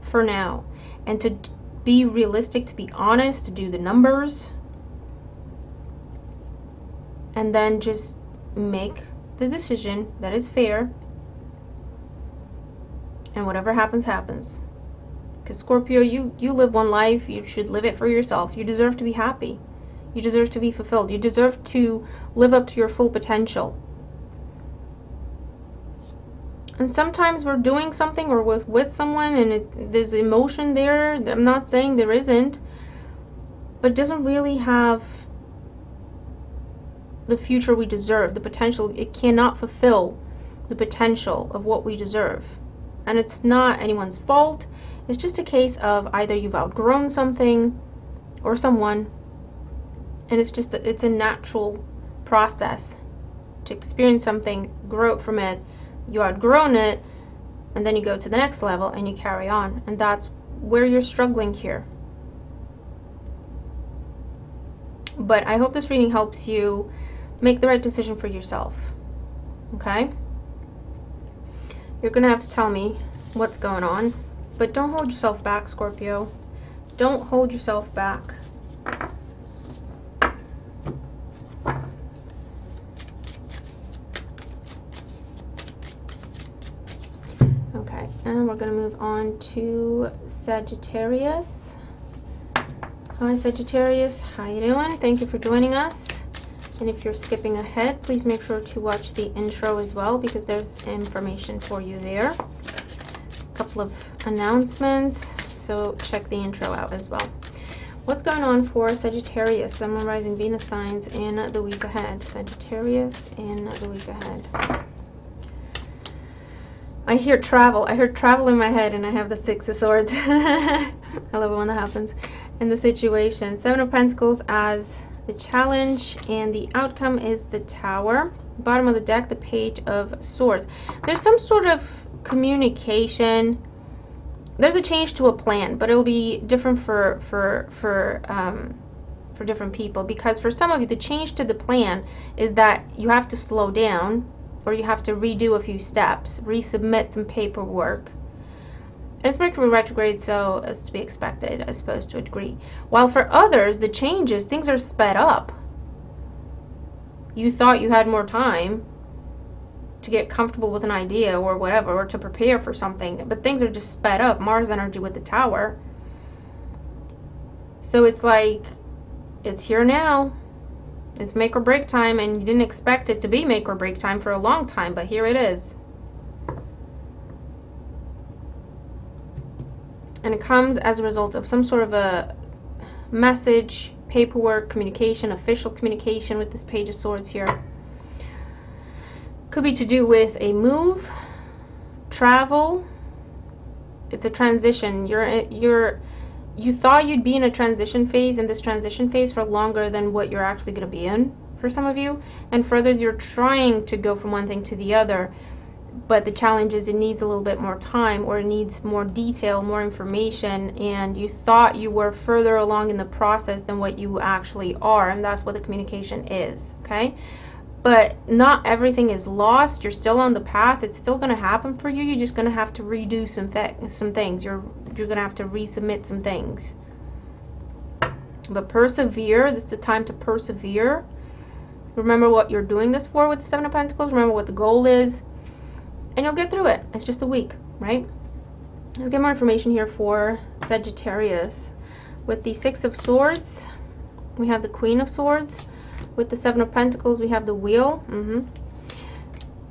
for now. And to be realistic, to be honest, to do the numbers. And then just make the decision that is fair. And whatever happens, happens. Because Scorpio, you live one life. You should live it for yourself. You deserve to be happy. You deserve to be fulfilled. You deserve to live up to your full potential. And sometimes we're doing something or with someone and there's emotion there. I'm not saying there isn't. But it doesn't really have the future we deserve. The potential. It cannot fulfill the potential of what we deserve. And it's not anyone's fault. It's just a case of either you've outgrown something or someone. And it's a natural process to experience something, grow from it. You outgrown it, and then you go to the next level and you carry on. And that's where you're struggling here. But I hope this reading helps you make the right decision for yourself. Okay? You're going to have to tell me what's going on. But don't hold yourself back, Scorpio. Don't hold yourself back. Okay, and we're going to move on to Sagittarius. Hi, Sagittarius. How you doing? Thank you for joining us. And if you're skipping ahead, please make sure to watch the intro as well, because there's information for you there. A couple of announcements, so check the intro out as well. What's going on for Sagittarius, Sun, Moon, Rising, Venus signs in the week ahead? Sagittarius in the week ahead. I hear travel. I heard travel in my head, and I have the Six of Swords. I love it when that happens in the situation. Seven of Pentacles as the challenge, and the outcome is the Tower. Bottom of the deck, the Page of Swords. There's some sort of communication. There's a change to a plan, but it'll be different for different people, because for some of you the change to the plan is that you have to slow down, or you have to redo a few steps, resubmit some paperwork. And it's Mercury retrograde, so it's to be expected, I suppose, to a degree. While for others, the changes, things are sped up. You thought you had more time to get comfortable with an idea or whatever, or to prepare for something, but things are just sped up. Mars energy with the Tower. So it's like, it's here now. It's make or break time, and you didn't expect it to be make or break time for a long time, but here it is. And it comes as a result of some sort of a message, paperwork, communication, official communication with this Page of Swords here. Could be to do with a move, travel. It's a transition. You thought you'd be in a transition phase, in this transition phase, for longer than what you're actually going to be in for some of you. And for others, you're trying to go from one thing to the other. But the challenge is it needs a little bit more time, or it needs more detail, more information. And you thought you were further along in the process than what you actually are. And that's what the communication is, okay? But not everything is lost. You're still on the path. It's still going to happen for you. You're just going to have to redo some things. You're going to have to resubmit some things. But persevere. This is the time to persevere. Remember what you're doing this for with the Seven of Pentacles. Remember what the goal is. And you'll get through it. It's just a week, right? Let's get more information here for Sagittarius. With the Six of Swords, we have the Queen of Swords. With the Seven of Pentacles, we have the Wheel.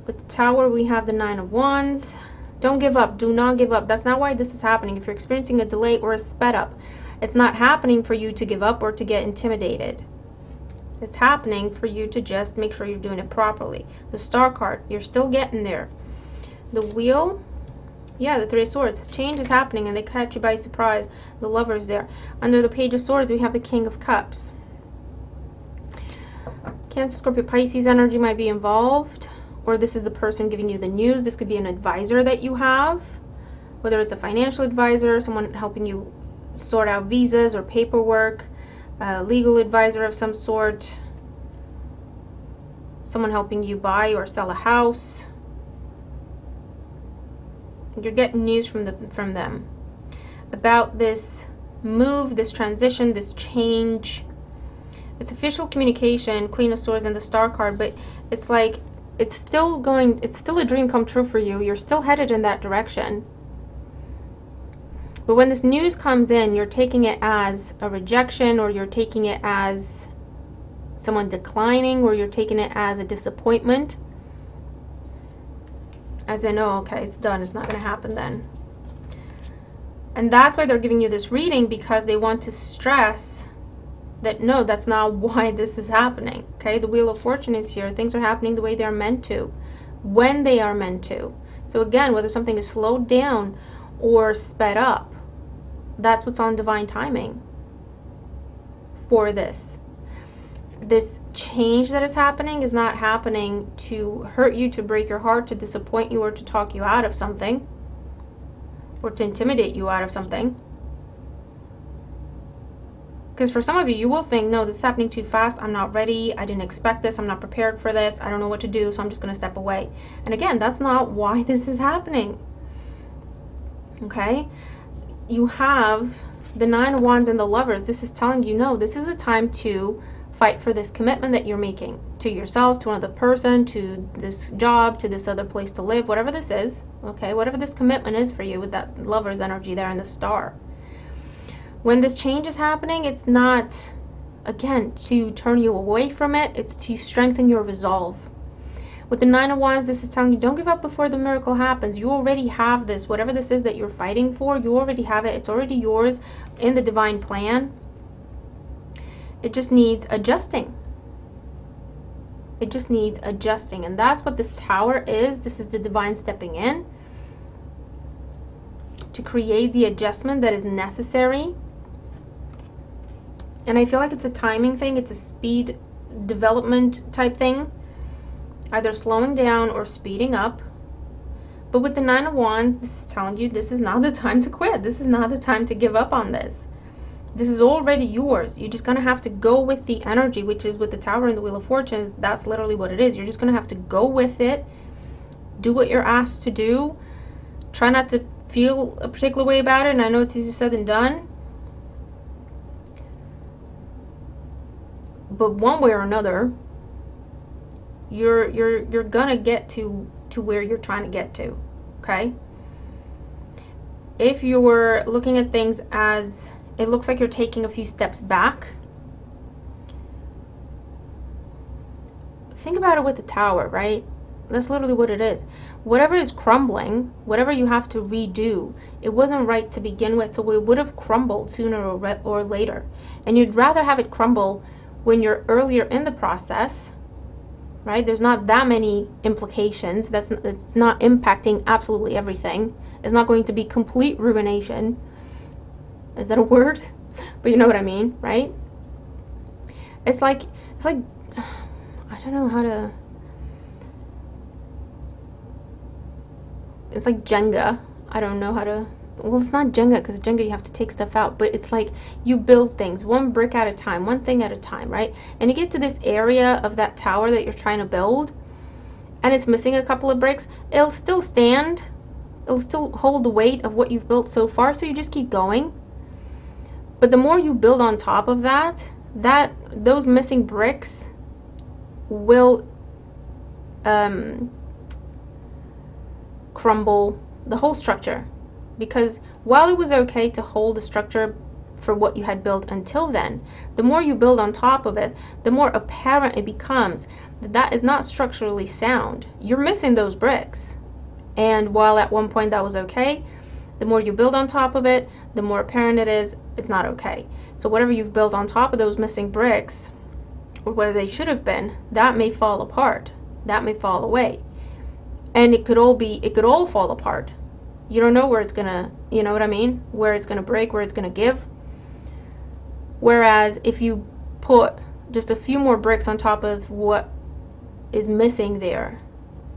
With the Tower, we have the Nine of Wands. Don't give up. Do not give up. That's not why this is happening. If you're experiencing a delay or a sped up, it's not happening for you to give up or to get intimidated. It's happening for you to just make sure you're doing it properly. The Star card, you're still getting there. The Wheel, yeah, the Three of Swords. Change is happening, and they catch you by surprise. The Lover's there. Under the Page of Swords, we have the King of Cups. Cancer, Scorpio, Pisces energy might be involved, or this is the person giving you the news. This could be an advisor that you have, whether it's a financial advisor, someone helping you sort out visas or paperwork, a legal advisor of some sort, someone helping you buy or sell a house. You're getting news from them about this move, this transition, this change. It's official communication, Queen of Swords and the Star card, but it's like it's still a dream come true for you. You're still headed in that direction. But when this news comes in, you're taking it as a rejection, or you're taking it as someone declining, or you're taking it as a disappointment. As in, oh, okay, it's done. It's not going to happen then. And that's why they're giving you this reading, because they want to stress that no, that's not why this is happening. Okay, the Wheel of Fortune is here. Things are happening the way they're meant to, when they are meant to. So again, whether something is slowed down or sped up, that's what's on divine timing for this. This change that is happening is not happening to hurt you, to break your heart, to disappoint you, or to talk you out of something, or to intimidate you out of something. Because for some of you, you will think, no, this is happening too fast. I'm not ready. I didn't expect this. I'm not prepared for this. I don't know what to do, so I'm just going to step away. And again, that's not why this is happening. Okay? You have the Nine of Wands and the Lovers. This is telling you, no, this is a time to fight for this commitment that you're making to yourself, to another person, to this job, to this other place to live, whatever this is. Okay? Whatever this commitment is for you with that Lover's energy there in the Star. When this change is happening, it's not, again, to turn you away from it. It's to strengthen your resolve. With the Nine of Wands, this is telling you, don't give up before the miracle happens. You already have this. Whatever this is that you're fighting for, you already have it. It's already yours in the divine plan. It just needs adjusting. It just needs adjusting. And that's what this Tower is. This is the divine stepping in to create the adjustment that is necessary. And I feel like it's a timing thing. It's a speed development type thing. Either slowing down or speeding up. But with the Nine of Wands, this is telling you this is not the time to quit. This is not the time to give up on this. This is already yours. You're just going to have to go with the energy, which is with the Tower and the Wheel of Fortune. That's literally what it is. You're just going to have to go with it. Do what you're asked to do. Try not to feel a particular way about it. And I know it's easier said than done. But one way or another, you're gonna get to where you're trying to get to. Okay? If you're looking at things as it looks like you're taking a few steps back, think about it with the Tower, right? That's literally what it is. Whatever is crumbling, whatever you have to redo, it wasn't right to begin with, so it would have crumbled sooner or later. And you'd rather have it crumble when you're earlier in the process, right? There's not that many implications. It's not impacting absolutely everything. It's not going to be complete ruination. Is that a word? But you know what I mean, right? It's like I don't know how to. It's like Jenga. I don't know how to. Well, it's not Jenga, because Jenga you have to take stuff out, but it's like you build things one brick at a time, one thing at a time, right? And you get to this area of that tower that you're trying to build, and it's missing a couple of bricks. It'll still stand. It'll still hold the weight of what you've built so far, so you just keep going. But the more you build on top of that, those missing bricks will crumble the whole structure. Because while it was okay to hold the structure for what you had built until then, the more you build on top of it, the more apparent it becomes that that is not structurally sound. You're missing those bricks. And while at one point that was okay, the more you build on top of it, the more apparent it is it's not okay. So whatever you've built on top of those missing bricks, or where they should have been, that may fall apart. That may fall away. And it could all fall apart. You don't know where it's gonna, you know what I mean? Where it's gonna break, where it's gonna give. Whereas if you put just a few more bricks on top of what is missing there,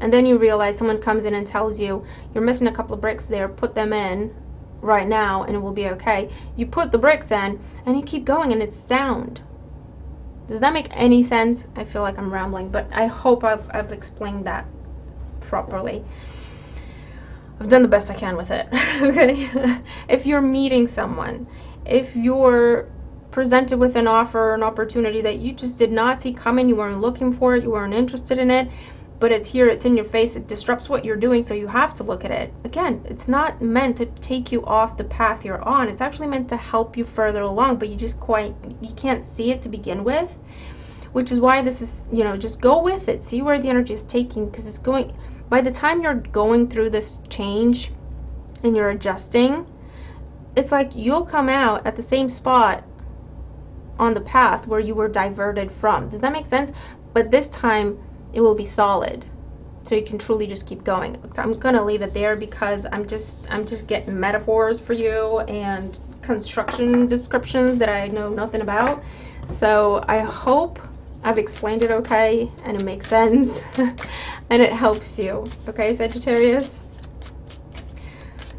and then you realize someone comes in and tells you, you're missing a couple of bricks there, put them in right now and it will be okay. You put the bricks in and you keep going and it's sound. Does that make any sense? I feel like I'm rambling, but I hope I've explained that properly. I've done the best I can with it. Okay. If you're meeting someone, if you're presented with an offer or an opportunity that you just did not see coming, you weren't looking for it, you weren't interested in it, but it's here, it's in your face, it disrupts what you're doing, so you have to look at it. Again, it's not meant to take you off the path you're on. It's actually meant to help you further along, but you can't see it to begin with, which is why this is, just go with it. See where the energy is taking, because it's going. By the time you're going through this change and you're adjusting, it's like you'll come out at the same spot on the path where you were diverted from. Does that make sense? But this time it will be solid, so you can truly just keep going. So I'm gonna leave it there because I'm just getting metaphors for you and construction descriptions that I know nothing about. So I hope I've explained it okay and it makes sense and it helps you. Okay, Sagittarius?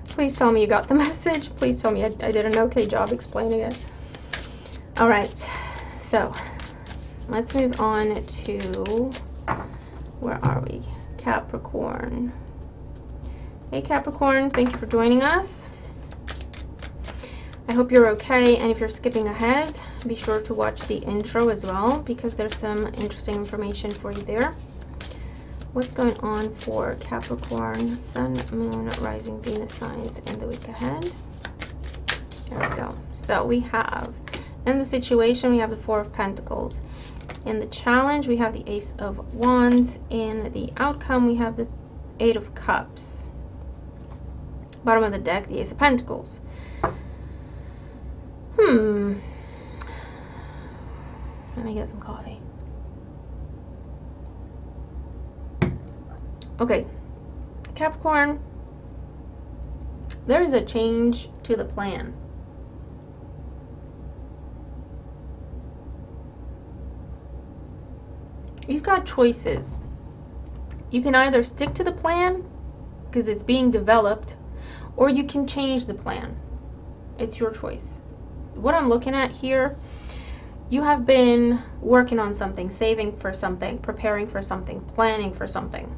Please tell me you got the message. Please tell me I did an okay job explaining it. All right, so let's move on to, where are we? Capricorn. Hey Capricorn, thank you for joining us. I hope you're okay, and if you're skipping ahead, be sure to watch the intro as well, because there's some interesting information for you there. What's going on for Capricorn, Sun, Moon, Rising, Venus signs in the week ahead? There we go. So we have, in the situation, we have the Four of Pentacles. In the challenge, we have the Ace of Wands. In the outcome, we have the Eight of Cups. Bottom of the deck, the Ace of Pentacles. Let me get some coffee. Okay, Capricorn, there is a change to the plan. You've got choices. You can either stick to the plan because it's being developed, or you can change the plan. It's your choice. What I'm looking at here, you have been working on something, saving for something, preparing for something, planning for something.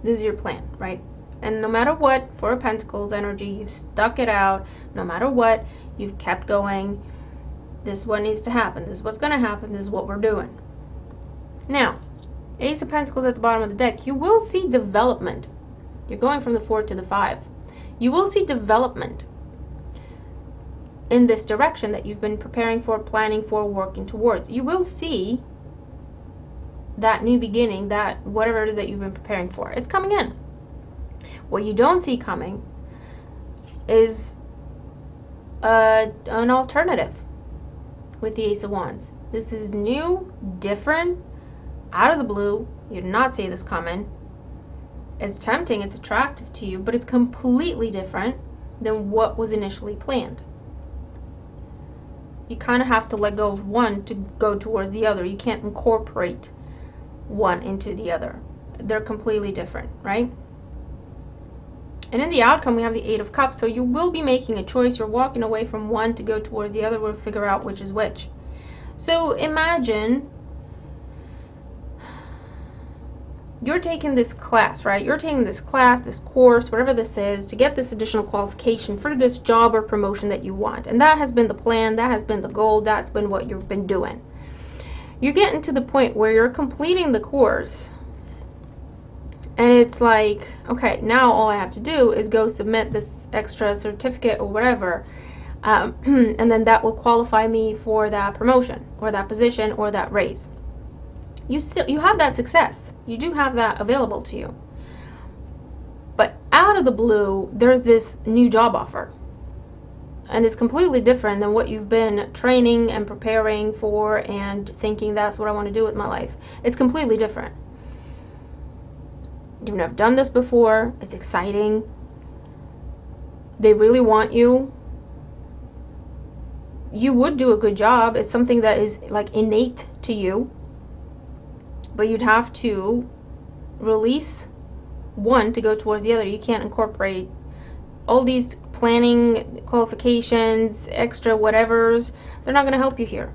This is your plan, right? And no matter what, Four of Pentacles energy, you've stuck it out. No matter what, you've kept going. This is what needs to happen. This is what's going to happen. This is what we're doing. Now, Ace of Pentacles at the bottom of the deck. You will see development. You're going from the 4 to the 5. You will see development in this direction that you've been preparing for, planning for, working towards. You will see that new beginning, that whatever it is that you've been preparing for. It's coming in. What you don't see coming is an alternative with the Ace of Wands. This is new, different, out of the blue. You did not see this coming. It's tempting, it's attractive to you, but it's completely different than what was initially planned. You kind of have to let go of one to go towards the other. You can't incorporate one into the other. They're completely different, right? And in the outcome, we have the 8 of Cups. So you will be making a choice. You're walking away from one to go towards the other. We'll figure out which is which. So imagine you're taking this class, right? You're taking this class, this course, whatever this is, to get this additional qualification for this job or promotion that you want. And that has been the plan. That has been the goal. That's been what you've been doing. You're getting to the point where you're completing the course. And it's like, okay, now all I have to do is go submit this extra certificate or whatever. And then that will qualify me for that promotion or that position or that raise. You have that success. You do have that available to you. But out of the blue, there's this new job offer. And it's completely different than what you've been training and preparing for and thinking that's what I want to do with my life. It's completely different. You've never done this before. It's exciting. They really want you. You would do a good job. It's something that is like innate to you. But you'd have to release one to go towards the other. You can't incorporate all these planning qualifications, extra whatevers. They're not going to help you here.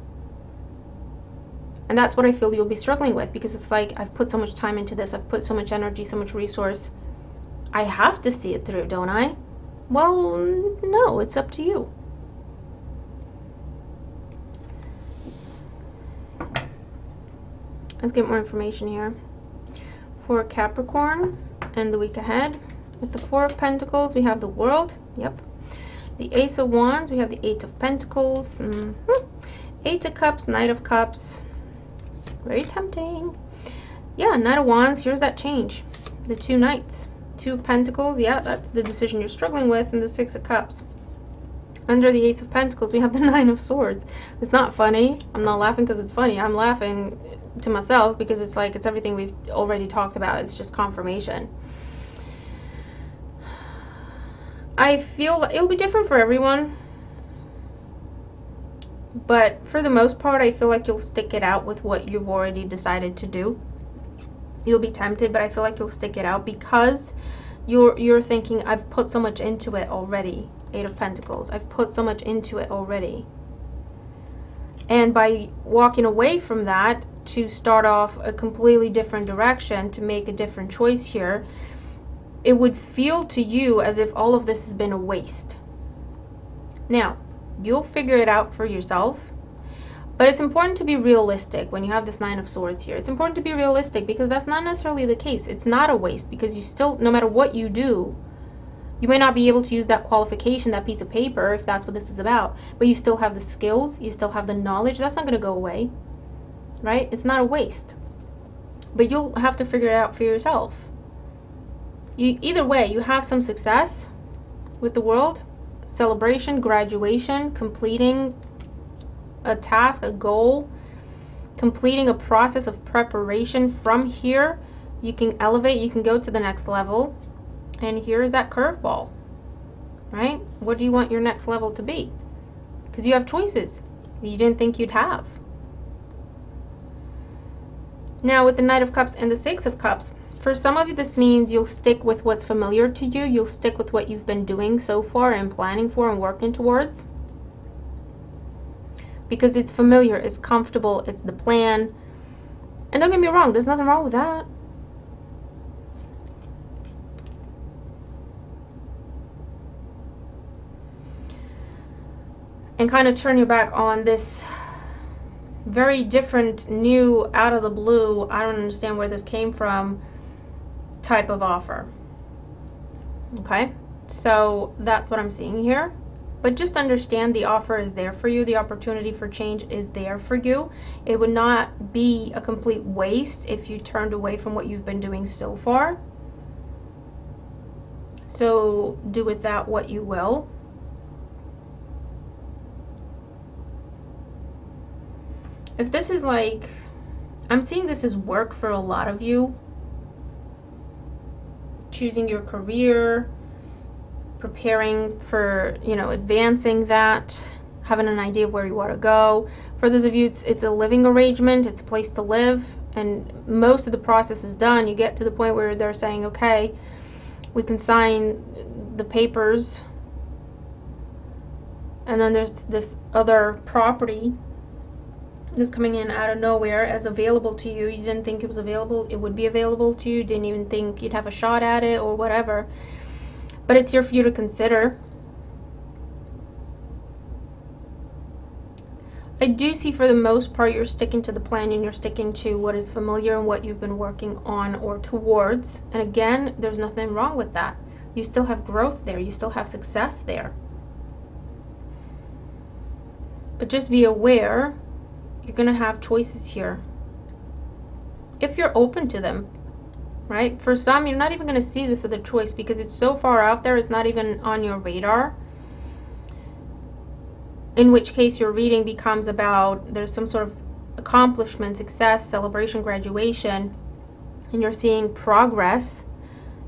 And that's what I feel you'll be struggling with, because it's like, I've put so much time into this. I've put so much energy, so much resource. I have to see it through, don't I? Well, no, it's up to you. Let's get more information here. For Capricorn and the week ahead. With the 4 of Pentacles, we have the World. Yep. The Ace of Wands, we have the 8 of Pentacles. 8 of Cups, Knight of Cups. Very tempting. Yeah, Knight of Wands, here's that change. The 2 Knights. 2 of Pentacles, yeah, that's the decision you're struggling with. And the 6 of Cups. Under the Ace of Pentacles, we have the 9 of Swords. It's not funny. I'm not laughing because it's funny. I'm laughing to myself because it's like, it's everything we've already talked about. It's just confirmation. I feel it'll be different for everyone. But for the most part, I feel like you'll stick it out with what you've already decided to do. You'll be tempted, but I feel like you'll stick it out because you're thinking, I've put so much into it already. 8 of Pentacles. I've put so much into it already. And by walking away from that to start off a completely different direction, to make a different choice here, it would feel to you as if all of this has been a waste. Now, you'll figure it out for yourself. But it's important to be realistic when you have this 9 of Swords here. It's important to be realistic because that's not necessarily the case. It's not a waste because you still, no matter what you do, you may not be able to use that qualification, that piece of paper, if that's what this is about. But you still have the skills. You still have the knowledge. That's not going to go away. Right? It's not a waste. But you'll have to figure it out for yourself. Either way, you have some success with the World. Celebration, graduation, completing a task, a goal. completing a process of preparation. From here, you can elevate, you can go to the next level. And here's that curveball, right? What do you want your next level to be? Because you have choices that you didn't think you'd have. Now, with the Knight of Cups and the Six of Cups, for some of you, this means you'll stick with what's familiar to you. You'll stick with what you've been doing so far and planning for and working towards. Because it's familiar, it's comfortable, it's the plan. And don't get me wrong, there's nothing wrong with that. And kind of turn your back on this very different, new, out of the blue, I don't understand where this came from type of offer. Okay, so that's what I'm seeing here. But just understand the offer is there for you. The opportunity for change is there for you. It would not be a complete waste if you turned away from what you've been doing so far. So do with that what you will. If this is like, I'm seeing this as work for a lot of you. Choosing your career, preparing for, you know, advancing that, having an idea of where you want to go. For those of you, it's a living arrangement, it's a place to live, and most of the process is done. You get to the point where they're saying, okay, we can sign the papers, and then there's this other property that's coming in out of nowhere as available to you. You didn't think it was available, it would be available to you, didn't even think you'd have a shot at it or whatever. But it's here for you to consider. I do see for the most part you're sticking to the plan and you're sticking to what is familiar and what you've been working on or towards. And again, there's nothing wrong with that. You still have growth there. You still have success there. But just be aware, you're going to have choices here. If you're open to them, right? For some, you're not even going to see this other choice because it's so far out there, it's not even on your radar. In which case your reading becomes about, there's some sort of accomplishment, success, celebration, graduation, and you're seeing progress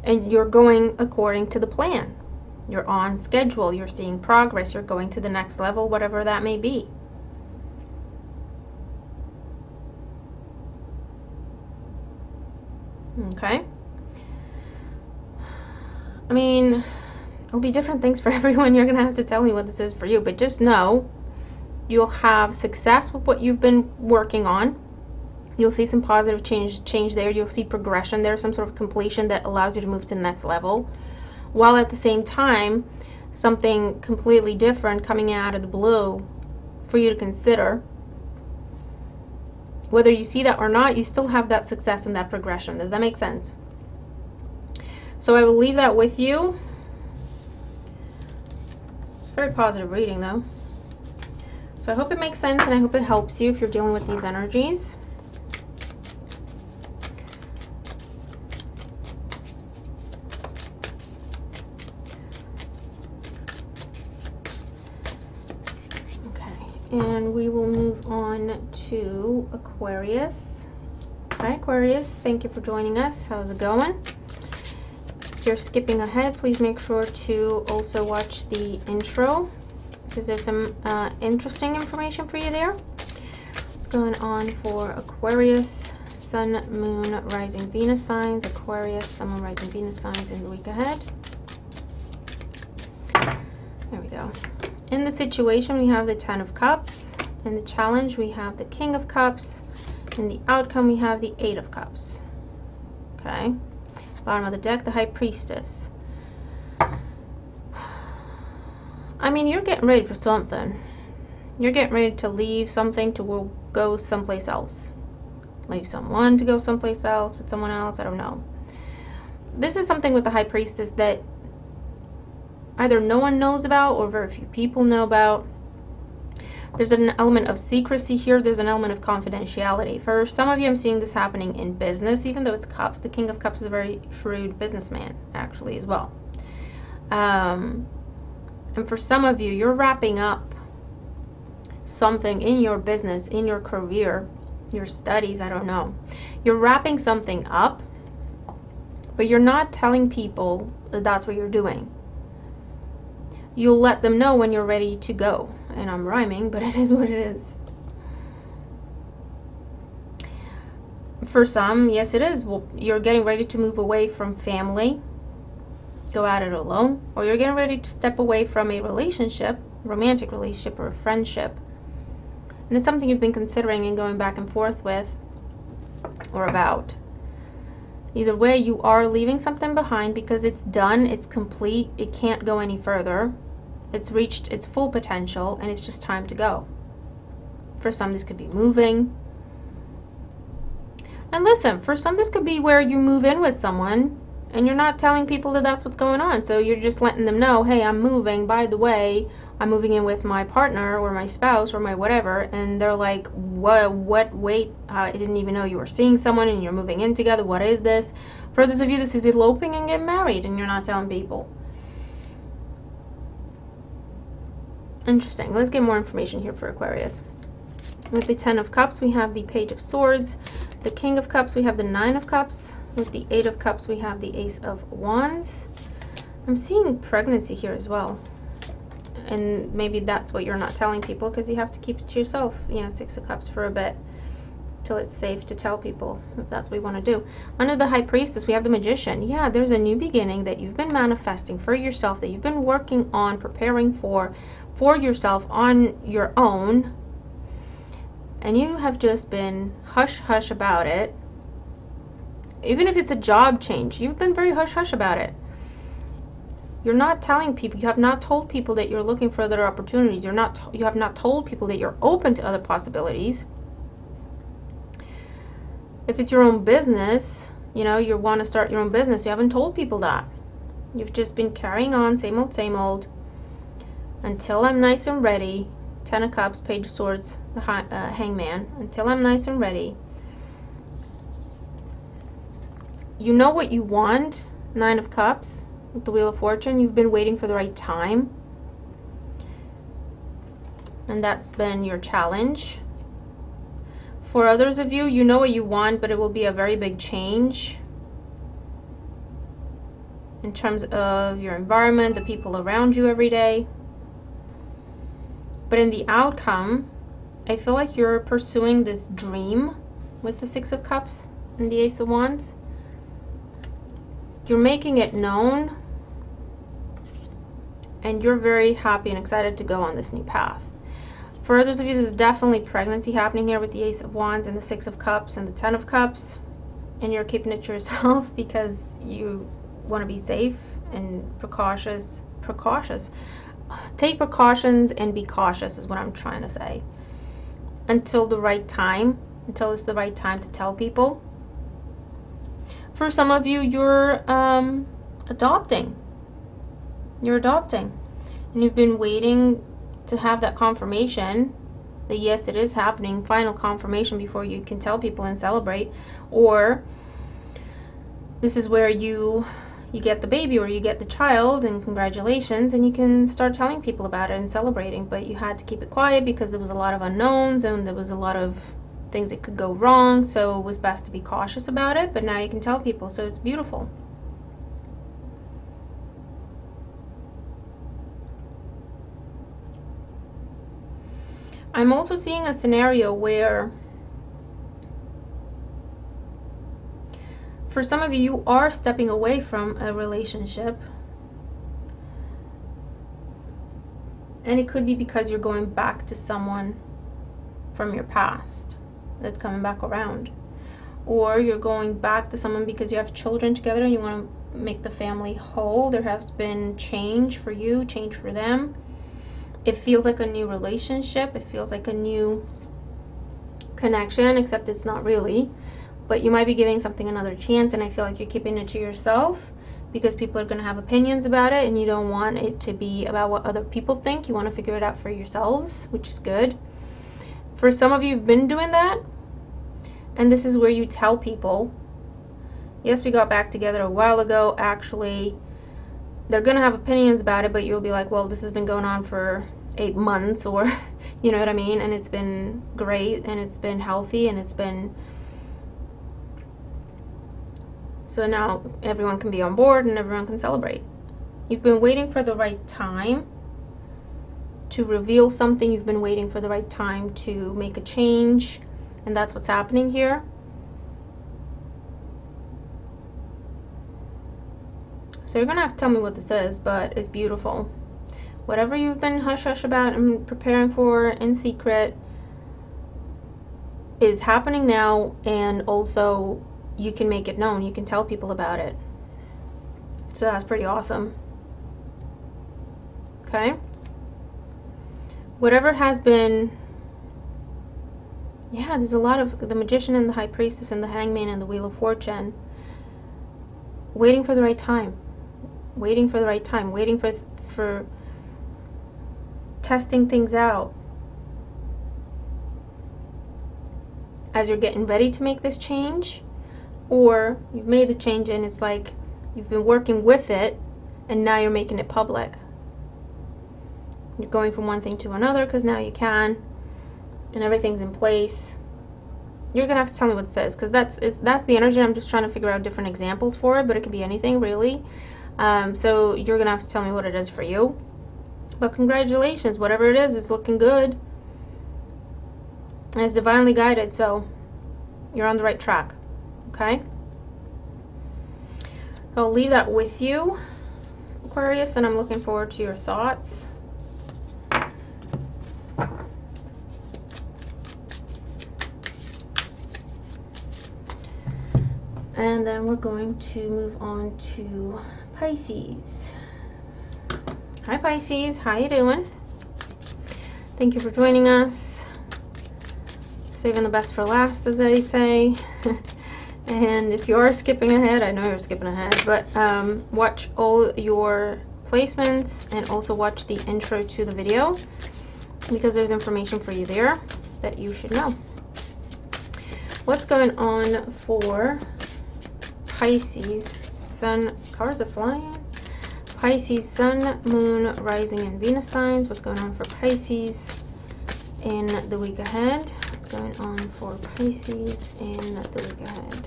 and you're going according to the plan. You're on schedule, you're seeing progress, you're going to the next level, whatever that may be. Okay. I mean, it'll be different things for everyone. You're going to have to tell me what this is for you. But just know you'll have success with what you've been working on. You'll see some positive change there. You'll see progression there, some sort of completion that allows you to move to the next level. While at the same time, something completely different coming out of the blue for you to consider. Whether you see that or not, you still have that success and that progression. Does that make sense? So I will leave that with you. It's very positive reading though. So I hope it makes sense and I hope it helps you if you're dealing with these energies. And we will move on to Aquarius. Hi Aquarius, thank you for joining us. How's it going? If you're skipping ahead, please make sure to also watch the intro because there's some interesting information for you there. What's going on for Aquarius? Sun, Moon, Rising, Venus signs. Aquarius, Sun, Moon, Rising, Venus signs in the week ahead. There we go. In the situation, we have the Ten of Cups. In the challenge, we have the King of Cups. In the outcome, we have the Eight of Cups. Okay. Bottom of the deck, the High Priestess. I mean, you're getting ready for something. You're getting ready to leave something to go someplace else. Leave someone to go someplace else with someone else. I don't know. This is something with the High Priestess that either no one knows about or very few people know about. There's an element of secrecy here. There's an element of confidentiality. For some of you, I'm seeing this happening in business, even though it's Cups. The King of Cups is a very shrewd businessman, actually, as well. And for some of you, you're wrapping up something in your business, in your career, your studies, I don't know. You're wrapping something up, but you're not telling people that that's what you're doing. You'll let them know when you're ready to go. And I'm rhyming, but it is what it is. For some, yes, it is. Well, you're getting ready to move away from family, go at it alone, or you're getting ready to step away from a relationship, romantic relationship, or a friendship. And it's something you've been considering and going back and forth with or about. Either way, you are leaving something behind because it's done, it's complete, it can't go any further. It's reached its full potential and it's just time to go. For some, this could be moving. And listen, for some, this could be where you move in with someone and you're not telling people that that's what's going on. So you're just letting them know, hey, I'm moving. By the way, I'm moving in with my partner or my spouse or my whatever. And they're like, what, wait, I didn't even know you were seeing someone and you're moving in together. What is this? For those of you, this is eloping and getting married and you're not telling people. Interesting. Let's get more information here for Aquarius. With the 10 of Cups, we have the Page of Swords. The King of Cups, we have the 9 of Cups. With the 8 of Cups, we have the Ace of Wands. I'm seeing pregnancy here as well. And maybe that's what you're not telling people because you have to keep it to yourself. You know, 6 of Cups for a bit till it's safe to tell people if that's what you want to do. Under the High Priestess, we have the Magician. Yeah, there's a new beginning that you've been manifesting for yourself, that you've been working on, preparing for yourself on your own. And you have just been hush-hush about it. Even if it's a job change, you've been very hush-hush about it. You're not telling people, you have not told people that you're looking for other opportunities. You have not told people that you're open to other possibilities. If it's your own business, you know, you want to start your own business, you haven't told people that. You've just been carrying on, same old, until I'm nice and ready. 10 of Cups, Page of Swords, the Hangman. Until I'm nice and ready. You know what you want. 9 of Cups with the Wheel of Fortune. You've been waiting for the right time. And that's been your challenge. For others of you, you know what you want, but it will be a very big change in terms of your environment, the people around you every day. But in the outcome, I feel like you're pursuing this dream with the 6 of Cups and the Ace of Wands. You're making it known, and you're very happy and excited to go on this new path. For others of you, there's definitely pregnancy happening here with the Ace of Wands and the 6 of Cups and the 10 of Cups, and you're keeping it to yourself because you want to be safe and precautious. Take precautions and be cautious is what I'm trying to say. Until the right time, until it's the right time to tell people. For some of you, you're adopting. You're adopting. And you've been waiting to have that confirmation that yes, it is happening, final confirmation before you can tell people and celebrate. Or this is where you get the baby or you get the child and congratulations, and you can start telling people about it and celebrating. But you had to keep it quiet because there was a lot of unknowns and there was a lot of things that could go wrong, so it was best to be cautious about it. But now you can tell people, so it's beautiful. I'm also seeing a scenario where for some of you, you are stepping away from a relationship. And it could be because you're going back to someone from your past that's coming back around. Or you're going back to someone because you have children together and you want to make the family whole. There has been change for you, change for them. It feels like a new relationship. It feels like a new connection, except it's not really. But you might be giving something another chance, and I feel like you're keeping it to yourself because people are going to have opinions about it, and you don't want it to be about what other people think. You want to figure it out for yourselves, which is good. For some of you, you've been doing that, and this is where you tell people, yes, we got back together a while ago. Actually, they're going to have opinions about it, but you'll be like, well, this has been going on for 8 months, or You know what I mean? And it's been great, and it's been healthy, and it's been... So now everyone can be on board and everyone can celebrate. You've been waiting for the right time to reveal something. You've been waiting for the right time to make a change, and that's what's happening here. So you're gonna have to tell me what this is, but it's beautiful. Whatever you've been hush-hush about and preparing for in secret is happening now, and also you can make it known. You can tell people about it. So that's pretty awesome. Okay? Whatever has been... Yeah, there's a lot of the Magician and the High Priestess and the Hangman and the Wheel of Fortune. Waiting for the right time. Waiting for the right time. Waiting for testing things out. As you're getting ready to make this change, or you've made the change and it's like you've been working with it and now you're making it public. You're going from one thing to another because now you can, and everything's in place. You're gonna have to tell me what it says, because that's the energy. I'm just trying to figure out different examples for it, but it could be anything really. So you're gonna have to tell me what it is for you. But congratulations, whatever it is, it's looking good. And it's divinely guided, so you're on the right track. Okay? I'll leave that with you, Aquarius, and I'm looking forward to your thoughts. And then we're going to move on to Pisces. Hi Pisces, how you doing? Thank you for joining us. Saving the best for last, as they say. And if you are skipping ahead, I know you're skipping ahead, but watch all your placements and also watch the intro to the video, because there's information for you there that you should know. What's going on for Pisces? Sun, cards are flying. Pisces, Sun, Moon, Rising, and Venus signs. What's going on for Pisces in the week ahead? What's going on for Pisces in the week ahead?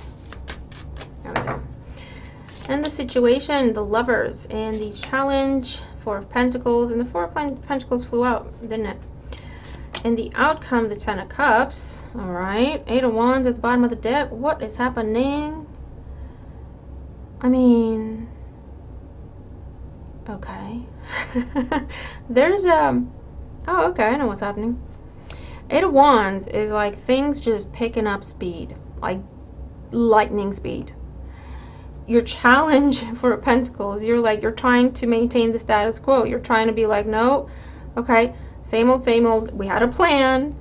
There we go. And the situation, the Lovers, and the challenge, Four of Pentacles, and the Four of Pentacles flew out, didn't it? And the outcome, the Ten of Cups. All right, Eight of Wands at the bottom of the deck. What is happening? I mean, okay. There's oh, okay, I know what's happening. Eight of Wands is like things just picking up speed, like lightning speed. Your challenge for Pentacles, you're trying to maintain the status quo. You're trying to be like, no, okay, same old, same old. We had a plan.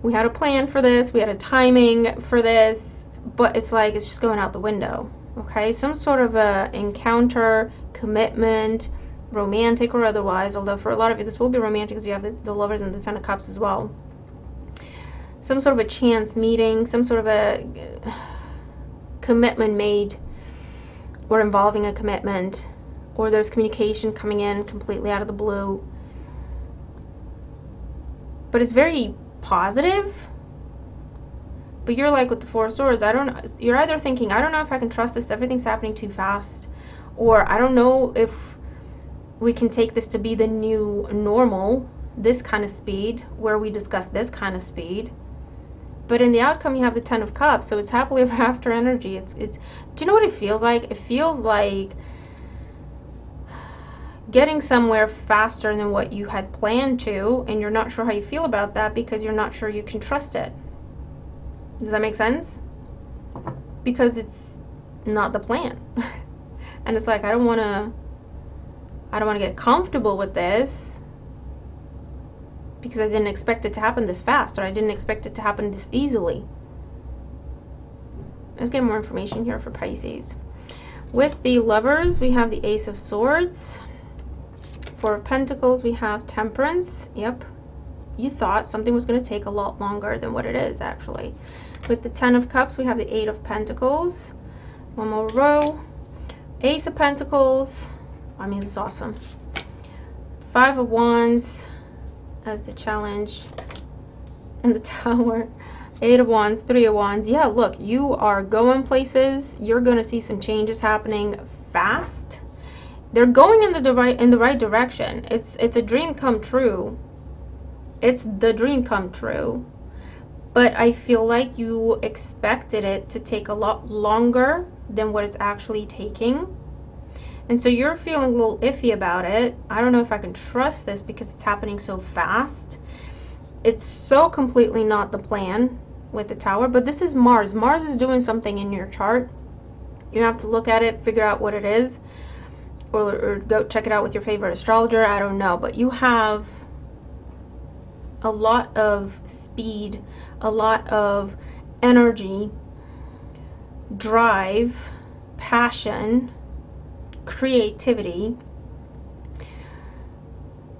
We had a plan for this. We had a timing for this, but it's like it's just going out the window. Okay, some sort of a encounter, commitment, romantic or otherwise, although for a lot of you this will be romantic because you have the Lovers and the Ten of Cups as well. Some sort of a chance meeting, some sort of a commitment made, or involving a commitment, or there's communication coming in completely out of the blue. But it's very positive. But you're like with the Four of Swords, you're either thinking, I don't know if I can trust this, everything's happening too fast, or I don't know if we can take this to be the new normal, this kind of speed, where we discuss this kind of speed. But in the outcome, you have the Ten of Cups, so it's happily ever after energy. Do you know what it feels like? It feels like getting somewhere faster than what you had planned to, and you're not sure how you feel about that because you're not sure you can trust it. Does that make sense? Because it's not the plan. And it's like, I don't want to get comfortable with this because I didn't expect it to happen this fast, or I didn't expect it to happen this easily. Let's get more information here for Pisces. With the Lovers, we have the Ace of Swords. Four of Pentacles, we have Temperance. Yep. You thought something was going to take a lot longer than what it is, actually. With the Ten of Cups, we have the Eight of Pentacles. One more row. Ace of Pentacles. I mean, this is awesome. Five of Wands. as the challenge. And the Tower. 8 of Wands, 3 of Wands. Yeah, look, you are going places. You're going to see some changes happening fast. They're going in the right direction. It's a dream come true. It's the dream come true. But I feel like you expected it to take a lot longer than what it's actually taking. And so you're feeling a little iffy about it. I don't know if I can trust this because it's happening so fast. It's so completely not the plan with the Tower. But this is Mars. Mars is doing something in your chart. You have to look at it, figure out what it is. Or go check it out with your favorite astrologer. I don't know. But you have a lot of speed, a lot of energy, drive, passion, creativity,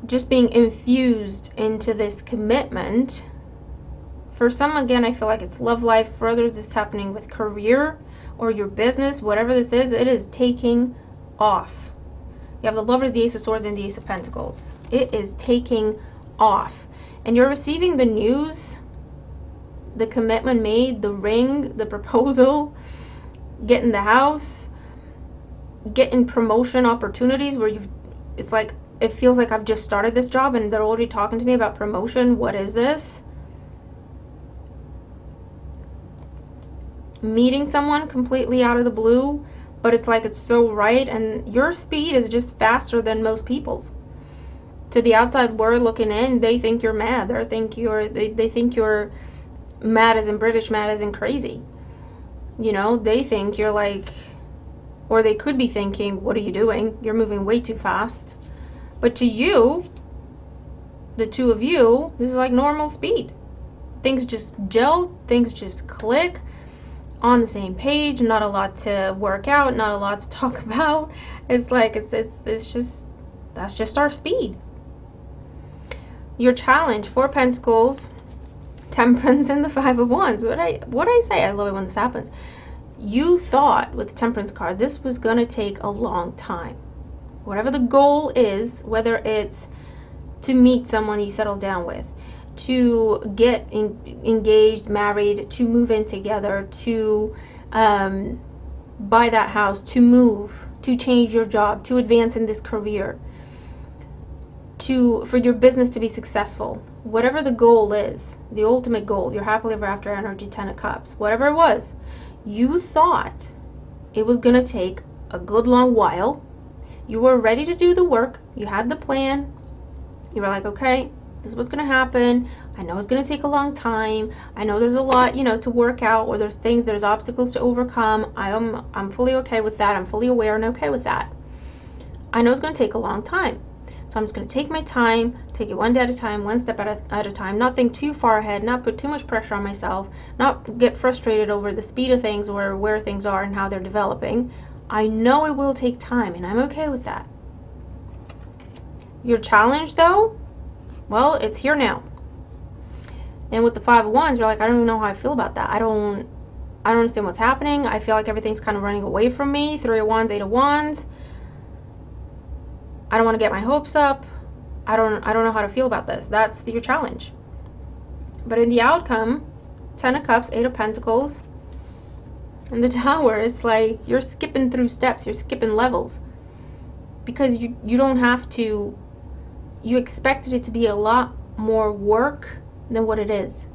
just being infused into this commitment. For some, again, I feel like it's love life. For others, it's happening with career or your business. Whatever this is, it is taking off. You have the Lovers, the Ace of Swords, and the Ace of Pentacles. It is taking off. And you're receiving the news, the commitment made, the ring, the proposal, getting the house, getting promotion opportunities where it's like, it feels like I've just started this job and they're already talking to me about promotion. What is this? Meeting someone completely out of the blue, but it's like it's so right, and your speed is just faster than most people's. To the outside world looking in, they think you're mad. They think you're mad as in British, mad as in crazy. You know, they think you're like, or they could be thinking, what are you doing? You're moving way too fast. But to you, the two of you, this is like normal speed. Things just gel, things just click. On the same page, not a lot to work out, not a lot to talk about. It's like it's just, that's just our speed. Your challenge, 4 Pentacles, Temperance, and the 5 of Wands. What I say? I love it when this happens. You thought with the Temperance card this was gonna take a long time. Whatever the goal is, whether it's to meet someone you settle down with, to get engaged, married, to move in together, to buy that house, to move, to change your job, to advance in this career, for your business to be successful. Whatever the goal is, the ultimate goal, your happily ever after energy, 10 of Cups, whatever it was, you thought it was going to take a good long while. You were ready to do the work. You had the plan. You were like, okay, this is what's going to happen. I know it's going to take a long time. I know there's a lot, you know, to work out, or there's obstacles to overcome. I'm fully okay with that. I'm fully aware and okay with that. I know it's going to take a long time. So I'm just going to take my time, take it one day at a time, one step at a time, not think too far ahead, not put too much pressure on myself, not get frustrated over the speed of things or where things are and how they're developing. I know it will take time, and I'm okay with that. Your challenge, though, well, it's here now. And with the 5 of Wands, you're like, I don't even know how I feel about that. I don't understand what's happening. I feel like everything's kind of running away from me. 3 of Wands, 8 of Wands. I don't want to get my hopes up. I don't know how to feel about this. That's your challenge. But in the outcome, 10 of Cups, 8 of Pentacles, and the Tower, it's like you're skipping through steps. You're skipping levels. Because you don't have to. You expected it to be a lot more work than what it is.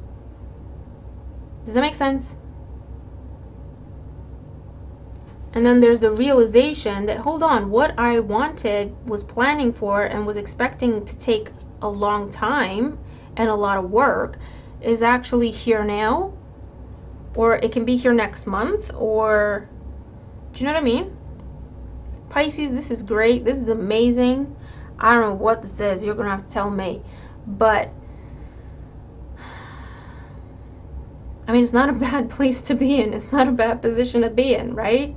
Does that make sense? And then there's the realization that, hold on, what I wanted, was planning for, and was expecting to take a long time and a lot of work, is actually here now. Or it can be here next month, or, do you know what I mean? Pisces, this is great. This is amazing. I don't know what this is. You're going to have to tell me. But, I mean, it's not a bad place to be in. It's not a bad position to be in, right?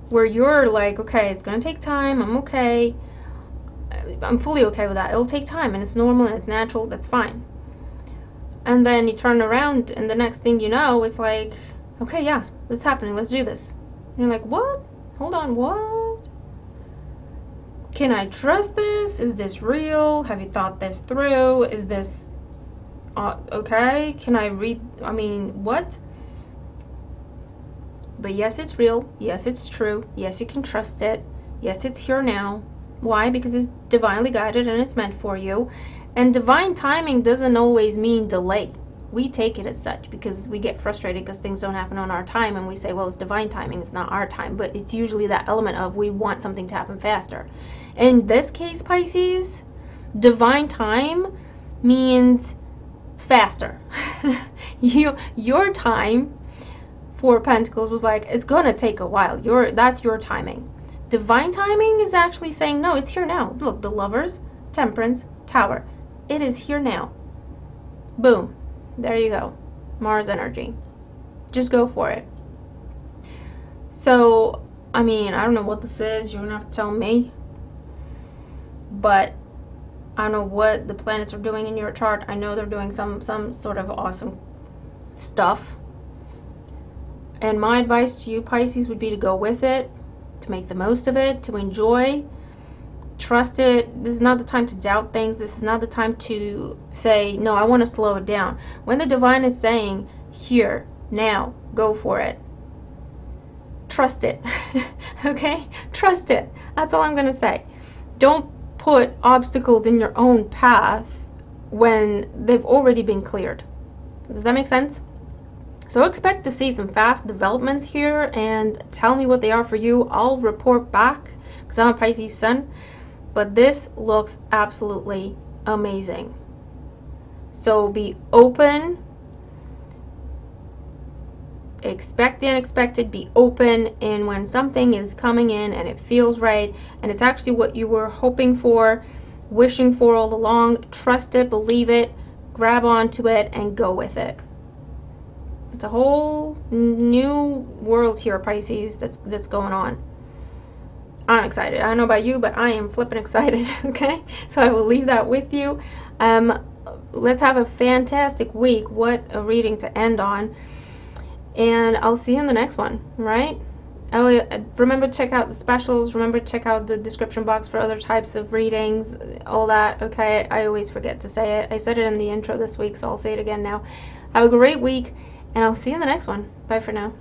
Where you're like, okay, it's going to take time. I'm okay. I'm fully okay with that. It'll take time, and it's normal, and it's natural. That's fine. And then you turn around, and the next thing you know, it's like, okay, yeah, this is happening. Let's do this. And you're like, what? Hold on, what? Can I trust this? Is this real? Have you thought this through? Is this okay? Can I read? I mean, what? But yes, it's real. Yes, it's true. Yes, you can trust it. Yes, it's here now. Why? Because it's divinely guided and it's meant for you. And divine timing doesn't always mean delay. We take it as such because we get frustrated because things don't happen on our time, and we say, well, it's divine timing, it's not our time. But it's usually that element of we want something to happen faster. In this case, Pisces, divine time means faster. Your time, Four of Pentacles, was like, it's gonna take a while. That's your timing. Divine timing is actually saying, no, it's here now. Look, the Lovers, Temperance, Tower. It is here now. Boom. There you go. Mars energy. Just go for it. So, I mean, I don't know what this is. You're gonna have to tell me. But I don't know what the planets are doing in your chart. I know they're doing some sort of awesome stuff. And my advice to you, Pisces, would be to go with it, to make the most of it, to enjoy. Trust it. This is not the time to doubt things. This is not the time to say, no, I want to slow it down. When the divine is saying, here, now, go for it. Trust it. Okay? Trust it. That's all I'm going to say. Don't put obstacles in your own path when they've already been cleared. Does that make sense? So expect to see some fast developments here, and tell me what they are for you. I'll report back because I'm a Pisces sun. But this looks absolutely amazing. So be open. Expect the unexpected. Be open. And when something is coming in and it feels right, and it's actually what you were hoping for, wishing for all along, trust it, believe it, grab onto it, and go with it. It's a whole new world here, Pisces, that's going on. I'm excited. I don't know about you, but I am flipping excited. Okay, so I will leave that with you. Let's have a fantastic week. What a reading to end on. And I'll see you in the next one, right? Oh, remember to check out the specials. Remember to check out the description box for other types of readings, all that. Okay, I always forget to say it. I said it in the intro this week, so I'll say it again now. Have a great week, and I'll see you in the next one. Bye for now.